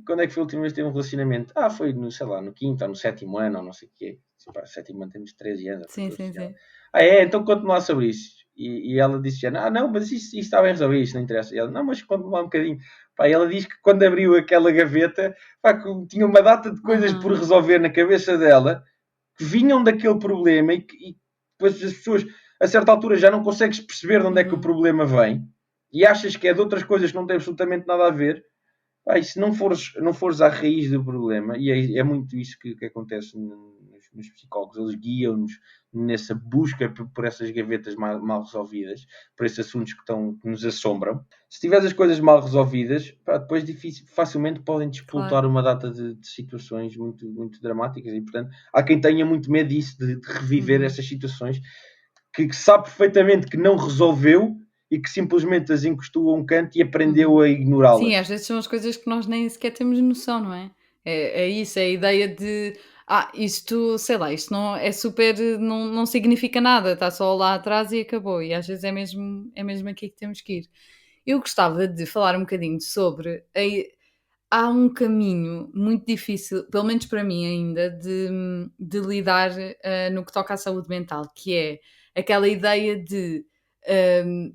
quando é que foi a última vez que teve um relacionamento? Foi no, sei lá, no quinto ou no sétimo ano, ou não sei o quê. Sétimo ano temos 13 anos, ou Sim, 14. sim, sim. Então conte-me lá sobre isso. E ela disse, não, mas isso está bem resolvido, isso não interessa. E ela, não, mas conte-me lá um bocadinho. E ela diz que quando abriu aquela gaveta, que tinha uma data de coisas por Aham. resolver na cabeça dela, que vinham daquele problema e depois as pessoas, a certa altura, já não consegues perceber de onde é que o Uhum. problema vem e achas que é de outras coisas que não têm absolutamente nada a ver. E se não fores à raiz do problema, e é muito isso que acontece nos psicólogos, eles guiam-nos nessa busca por essas gavetas mal resolvidas, por esses assuntos que nos assombram. Se tiveres as coisas mal resolvidas, pá, depois facilmente podem Claro. despoltar uma data de situações muito, muito dramáticas e, portanto, há quem tenha muito medo disso, de reviver Uhum. essas situações que sabe perfeitamente que não resolveu e que simplesmente as encostou a um canto e aprendeu Uhum. a Sim, ignorá-las. às vezes são as coisas que nós nem sequer temos noção, não é? É isso, é a ideia de: isto, sei lá, isto não é super não significa nada, está só lá atrás e acabou", e às vezes é mesmo aqui que temos que ir. Eu gostava de falar um bocadinho sobre há um caminho muito difícil, pelo menos para mim ainda, de lidar, no que toca à saúde mental, que é aquela ideia de, hum,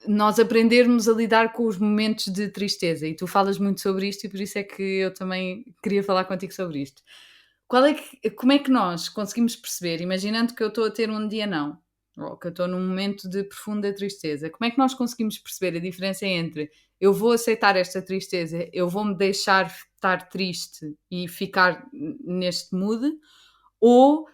nós aprendermos a lidar com os momentos de tristeza, e tu falas muito sobre isto e por isso é que eu também queria falar contigo sobre isto. Como é que nós conseguimos perceber, imaginando que eu estou a ter um dia não, ou que eu estou num momento de profunda tristeza, como é que nós conseguimos perceber a diferença entre eu vou aceitar esta tristeza, eu vou-me deixar estar triste e ficar neste mood, ou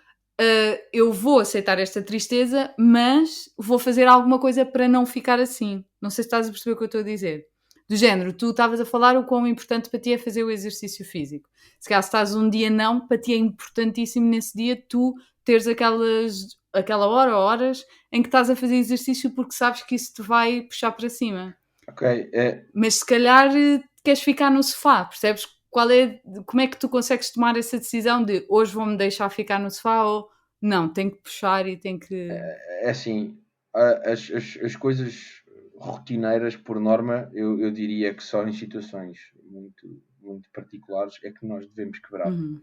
eu vou aceitar esta tristeza, mas vou fazer alguma coisa para não ficar assim. Não sei se estás a perceber o que eu estou a dizer. Do género, tu estavas a falar o quão importante para ti é fazer o exercício físico. Se calhar, se estás um dia não, para ti é importantíssimo nesse dia tu teres aquela hora ou horas em que estás a fazer exercício porque sabes que isso te vai puxar para cima. Ok, Mas se calhar queres ficar no sofá, percebes? Como é que tu consegues tomar essa decisão de hoje vou-me deixar ficar no sofá ou não, tenho que puxar e tenho que. é assim, as coisas rotineiras, por norma, eu diria que só em situações muito, muito particulares é que nós devemos quebrar. Uhum,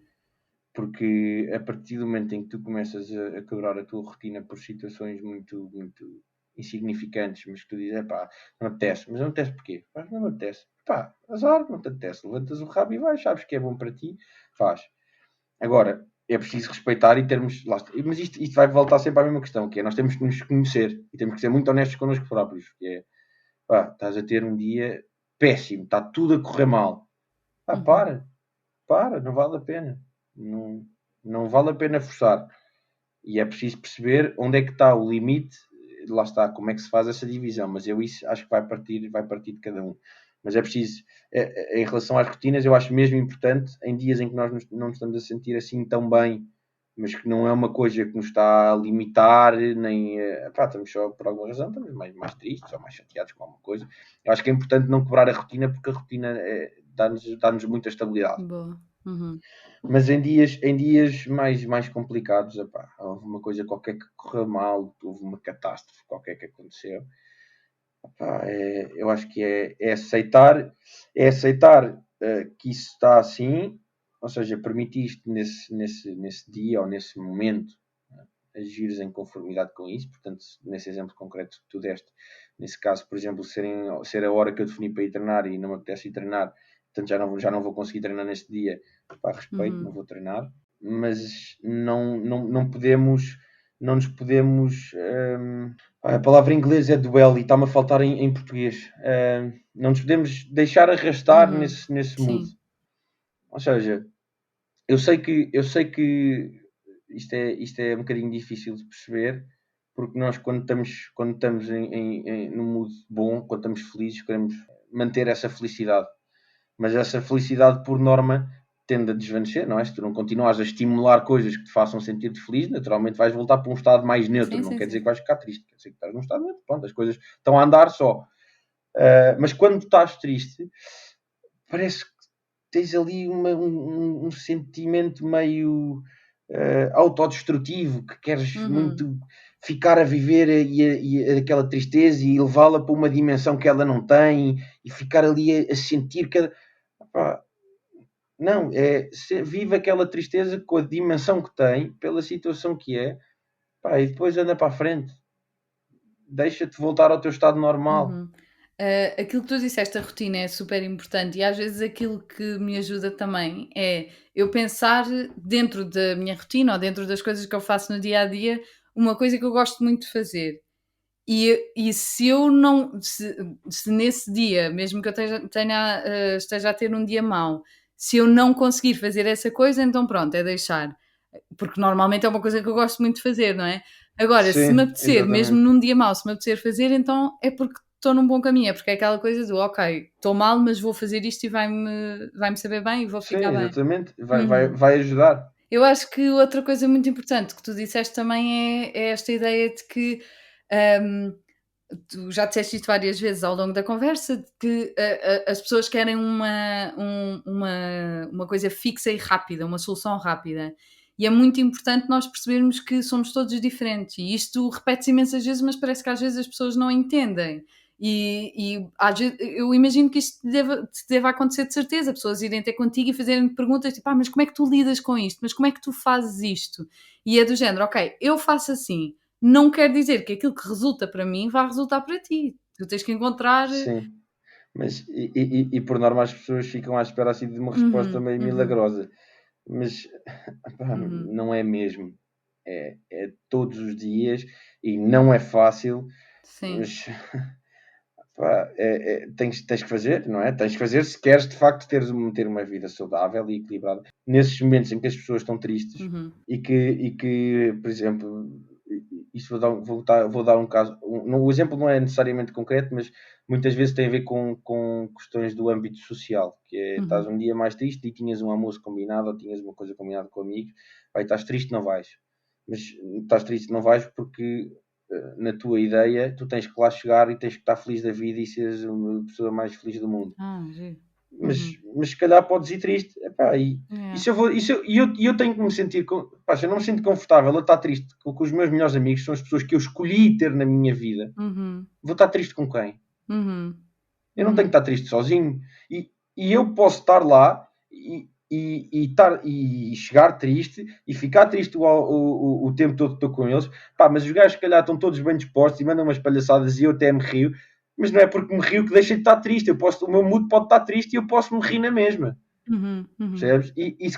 Porque a partir do momento em que tu começas a quebrar a tua rotina por situações muito, muito insignificantes, mas que tu dizes, pá, não me apetece, mas não me apetece porquê? Pá, não me apetece, pá, azar, não te apetece, levantas o rabo e vais, sabes que é bom para ti, faz. Agora, é preciso respeitar e termos, lá está. Mas isto vai voltar sempre à mesma questão, que é, nós temos que nos conhecer e temos que ser muito honestos connosco próprios, que é, pá, estás a ter um dia péssimo, está tudo a correr mal, pá, uhum, para, não vale a pena. Não, não vale a pena forçar. E é preciso perceber onde é que está o limite, lá está, como é que se faz essa divisão, mas eu isso acho que vai partir de cada um. Mas é preciso, em relação às rotinas, eu acho mesmo importante, em dias em que nós não nos estamos a sentir assim tão bem, mas que não é uma coisa que nos está a limitar, nem, estamos só por alguma razão, estamos mais tristes ou mais chateados com alguma coisa. Eu acho que é importante não quebrar a rotina, porque a rotina dá-nos muita estabilidade. boa. Uhum, Mas em dias mais complicados, epá, houve uma coisa qualquer que correu mal, houve uma catástrofe qualquer que aconteceu. Epá, eu acho que é aceitar que isso está assim, ou seja, permitiste nesse dia ou nesse momento agires em conformidade com isso. Portanto, nesse exemplo concreto que tu deste, nesse caso, por exemplo, ser a hora que eu defini para ir treinar e não me apetece ir treinar, portanto já não vou conseguir treinar neste dia, pá, respeito, não uhum, vou treinar, mas não podemos, não nos podemos. A palavra em inglês é duelo e está-me a faltar em português. Não nos podemos deixar arrastar uhum. nesse mood. Sim. Ou seja, eu sei que isto é um bocadinho difícil de perceber, porque nós quando estamos num mood bom, quando estamos felizes, queremos manter essa felicidade. Mas essa felicidade, por norma, tende a desvanecer, não é? Se tu não continuas a estimular coisas que te façam sentir-te feliz, naturalmente vais voltar para um estado mais neutro. Sim, Não sim, quer dizer sim. que vais ficar triste, quer dizer que estás num estado neutro. Pronto, as coisas estão a andar só. Mas quando estás triste, parece que tens ali um sentimento meio autodestrutivo, que queres Uhum, muito ficar a viver e aquela tristeza e levá-la para uma dimensão que ela não tem e ficar ali a sentir que. Pá, não, vive aquela tristeza com a dimensão que tem, pela situação que é, pá, e depois anda para a frente. Deixa-te voltar ao teu estado normal. uhum. Aquilo que tu disseste, a rotina é super importante e às vezes aquilo que me ajuda também é eu pensar dentro da minha rotina ou dentro das coisas que eu faço no dia a dia, uma coisa que eu gosto muito de fazer. E se eu não, se nesse dia, mesmo que eu esteja a ter um dia mau, se eu não conseguir fazer essa coisa, então pronto, é deixar. porque normalmente é uma coisa que eu gosto muito de fazer, não é? Agora, se me Sim, apetecer, mesmo exatamente. num dia mau, se me apetecer fazer, então é porque estou num bom caminho, é porque é aquela coisa do ok, estou mal, mas vou fazer isto e vai-me saber bem e vou Sim, ficar bem. exatamente. Uhum. Vai ajudar. Eu acho que outra coisa muito importante que tu disseste também é esta ideia de que hum, tu já disseste isto várias vezes ao longo da conversa, de que as pessoas querem uma coisa fixa e rápida, uma solução rápida. E é muito importante nós percebermos que somos todos diferentes. E isto repete-se imensas vezes, mas parece que às vezes as pessoas não entendem. E às vezes, eu imagino que isto te deva acontecer de certeza, pessoas irem ter contigo e fazerem perguntas tipo, mas como é que tu lidas com isto? Mas como é que tu fazes isto? E é do género, ok, eu faço assim, não quer dizer que aquilo que resulta para mim vá resultar para ti. Tu tens que encontrar. Sim. Mas, e por norma as pessoas ficam à espera assim de uma resposta Uhum, meio uhum, milagrosa. Mas pá, uhum. não é mesmo. É todos os dias e não é fácil, Sim. mas pá, tens que fazer, não é? Tens que fazer se queres de facto ter uma vida saudável e equilibrada. Nesses momentos em que as pessoas estão tristes Uhum, e que por exemplo, isto vou dar um caso. O exemplo não é necessariamente concreto, mas muitas vezes tem a ver com questões do âmbito social, que é, estás uhum, um dia mais triste e tinhas um almoço combinado ou tinhas uma coisa combinada com amigos, vai, estás triste, não vais. Mas estás triste, não vais porque na tua ideia, tu tens que lá chegar e tens que estar feliz da vida e seres uma pessoa mais feliz do mundo. giro. Mas, Uhum. mas se calhar podes ir triste. Epá, e Yeah. se eu vou, e eu tenho que me sentir. Pá, se eu não me sinto confortável a estar triste com os meus melhores amigos, são as pessoas que eu escolhi ter na minha vida, Uhum, vou estar triste com quem? uhum, Eu não tenho que uhum. estar triste sozinho. E eu posso estar lá e chegar triste e ficar triste o tempo todo que estou com eles. Pá, mas os gajos, se calhar, estão todos bem dispostos e mandam umas palhaçadas e eu até me rio. Mas não é porque me rio que deixei de estar triste. O meu mood pode estar triste e eu posso me rir na mesma. Uhum, uhum. Percebes?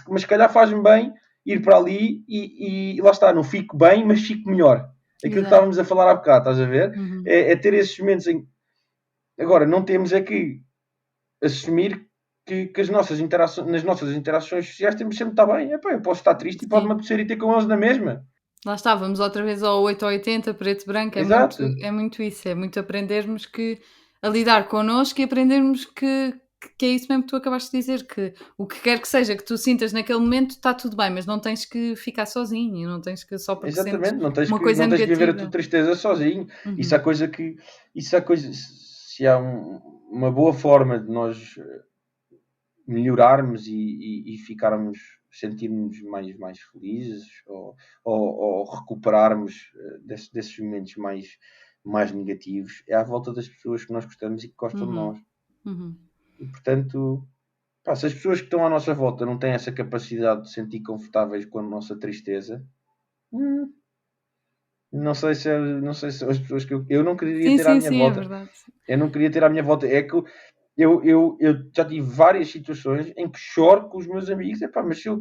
Mas se calhar faz-me bem ir para ali e lá está, não fico bem, mas fico melhor. Aquilo que Exato. estávamos a falar há bocado, estás a ver? Uhum. É ter esses momentos em. Agora, não temos é que assumir que nas nossas interações sociais temos sempre de estar bem. Epá, eu posso estar triste e pode-me Sim. apetecer ir ter com eles na mesma. Lá está, vamos outra vez ao 8 ou 80, preto e branco, Exato. é muito isso, é muito aprendermos a lidar connosco e aprendermos que é isso mesmo que tu acabaste de dizer, que o que quer que seja que tu sintas naquele momento está tudo bem, mas não tens que ficar sozinho, não tens que só porque sentes Exatamente. uma coisa Não tens que viver a tua negativa. tristeza sozinho. Isso Uhum, há coisa que. Isso há coisa. Se há uma boa forma de nós melhorarmos e ficarmos, sentirmos mais felizes ou recuperarmos desses momentos mais negativos, é à volta das pessoas que nós gostamos e que gostam de uhum, nós. uhum. E portanto, pá, se as pessoas que estão à nossa volta não têm essa capacidade de se sentir confortáveis com a nossa tristeza, hum, não sei se são as pessoas que eu não queria Sim, ter à sim, minha sim, é volta. verdade. Eu não queria ter à minha volta. É que eu já tive várias situações em que choro com os meus amigos. Epá, mas se eu,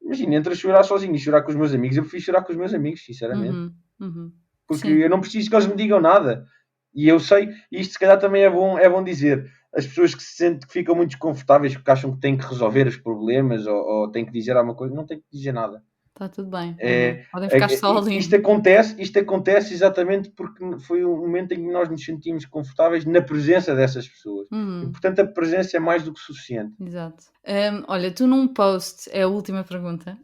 imagina, entre chorar sozinho e chorar com os meus amigos, eu prefiro chorar com os meus amigos, sinceramente. Uhum, uhum. Porque Sim. eu não preciso que eles me digam nada. E eu sei, e isto se calhar também é bom dizer. As pessoas que se sentem que ficam muito desconfortáveis porque acham que têm que resolver os problemas ou têm que dizer alguma coisa, não têm que dizer nada. Está tudo bem. Uhum. É, Podem ficar só ali. isto acontece exatamente porque foi um momento em que nós nos sentimos confortáveis na presença dessas pessoas. E, Uhum. portanto, a presença é mais do que suficiente. Exato. Olha, tu num post, é a última pergunta.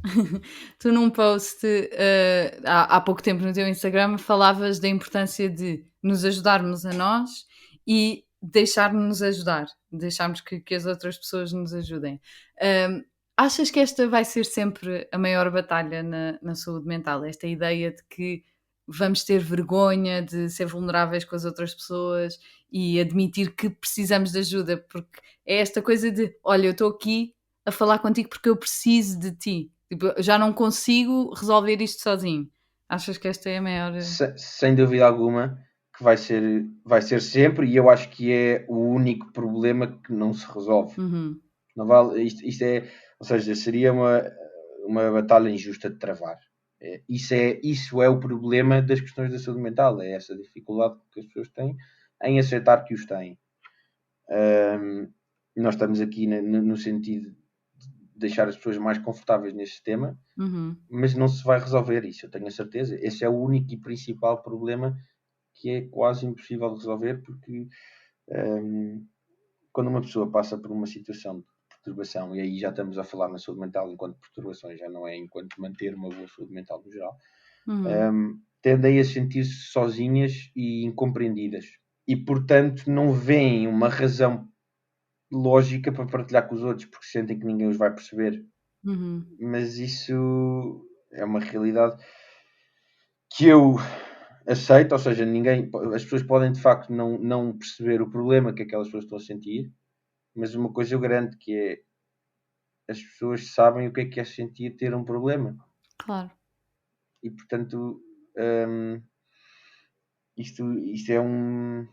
Tu num post há pouco tempo no teu Instagram falavas da importância de nos ajudarmos a nós e deixarmos-nos ajudar, deixarmos que as outras pessoas nos ajudem. Hum, Achas que esta vai ser sempre a maior batalha na saúde mental? Esta ideia de que vamos ter vergonha de ser vulneráveis com as outras pessoas e admitir que precisamos de ajuda, porque é esta coisa de: "Olha, eu estou aqui a falar contigo porque eu preciso de ti. Tipo, eu já não consigo resolver isto sozinho". Achas que esta é a maior Sem dúvida alguma que vai ser sempre, e eu acho que é o único problema que não se resolve. Uhum, Não vale, isto é, ou seja, seria uma batalha injusta de travar. Isso é o problema das questões da saúde mental, é essa dificuldade que as pessoas têm em aceitar que os têm. Nós estamos aqui no sentido deixar as pessoas mais confortáveis neste tema, Uhum. mas não se vai resolver isso, eu tenho a certeza. Esse é o único e principal problema que é quase impossível de resolver, porque quando uma pessoa passa por uma situação de perturbação, e aí já estamos a falar na saúde mental enquanto perturbações, já não é enquanto manter uma boa saúde mental no geral, Uhum. tendem a sentir-se sozinhas e incompreendidas. E, portanto, não veem uma razão lógica para partilhar com os outros, porque sentem que ninguém os vai perceber. Uhum. Mas isso é uma realidade que eu aceito, ou seja, as pessoas podem de facto não perceber o problema que aquelas pessoas estão a sentir, mas uma coisa eu garanto que é as pessoas sabem o que é sentir ter um problema. Claro. E portanto, isto é um.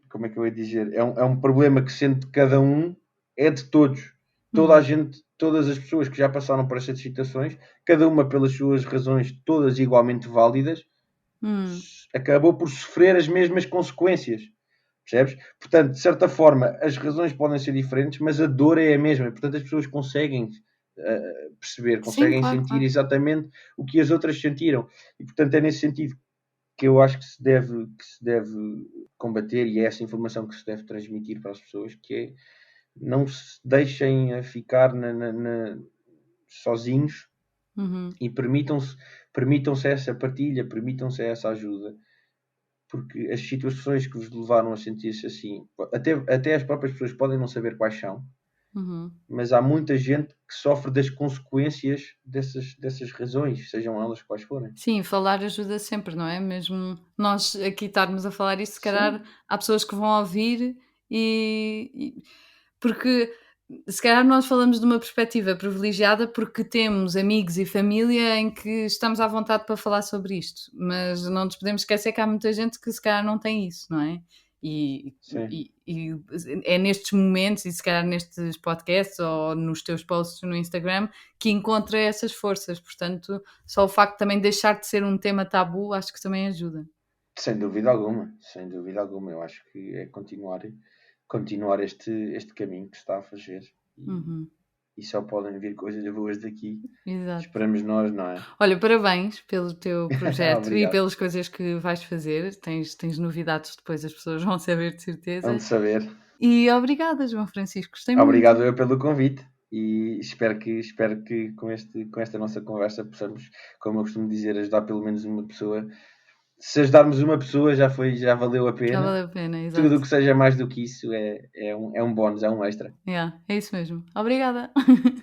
Como é que eu ia dizer? É um problema que, sendo de cada um, é de todos. Toda a Uhum. gente, todas as pessoas que já passaram por estas situações, cada uma pelas suas razões, todas igualmente válidas, Hum. acabou por sofrer as mesmas consequências. Percebes? Portanto, de certa forma, as razões podem ser diferentes, mas a dor é a mesma. Portanto, as pessoas conseguem perceber, Sim, conseguem claro, sentir claro. exatamente o que as outras sentiram. E, portanto, é nesse sentido que eu acho que se deve combater, e é essa informação que se deve transmitir para as pessoas, que é não se deixem a ficar sozinhos Uhum. e permitam-se essa partilha, permitam-se essa ajuda, porque as situações que vos levaram a sentir-se assim, até as próprias pessoas podem não saber quais são, Uhum. mas há muita gente que sofre das consequências dessas razões, sejam elas quais forem. Sim, falar ajuda sempre, não é? Mesmo nós aqui estarmos a falar isto, se calhar Sim, há pessoas que vão ouvir porque se calhar nós falamos de uma perspectiva privilegiada porque temos amigos e família em que estamos à vontade para falar sobre isto, mas não nos podemos esquecer que há muita gente que se calhar não tem isso, não é? E, sim. e é nestes momentos, e se calhar nestes podcasts ou nos teus posts no Instagram, que encontra essas forças. Portanto, só o facto de também deixar de ser um tema tabu, acho que também ajuda. Sem dúvida alguma, sem dúvida alguma. Eu acho que é continuar este caminho que se está a fazer, Uhum, e só podem vir coisas boas daqui. exato. Esperamos nós, não é? Olha, parabéns pelo teu projeto e Obrigado. pelas coisas que vais fazer. Tens novidades, depois as pessoas vão saber de Hão certeza. de saber. E obrigada, João Francisco, gostei muito. Obrigado eu pelo convite, e espero que com esta nossa conversa possamos, como eu costumo dizer, ajudar pelo menos uma pessoa. Se ajudarmos uma pessoa já valeu a Já pena. valeu a pena, Tudo o exato. que seja mais do que isso é um bónus, é um extra. Yeah, é isso mesmo. Obrigada.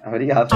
Obrigado.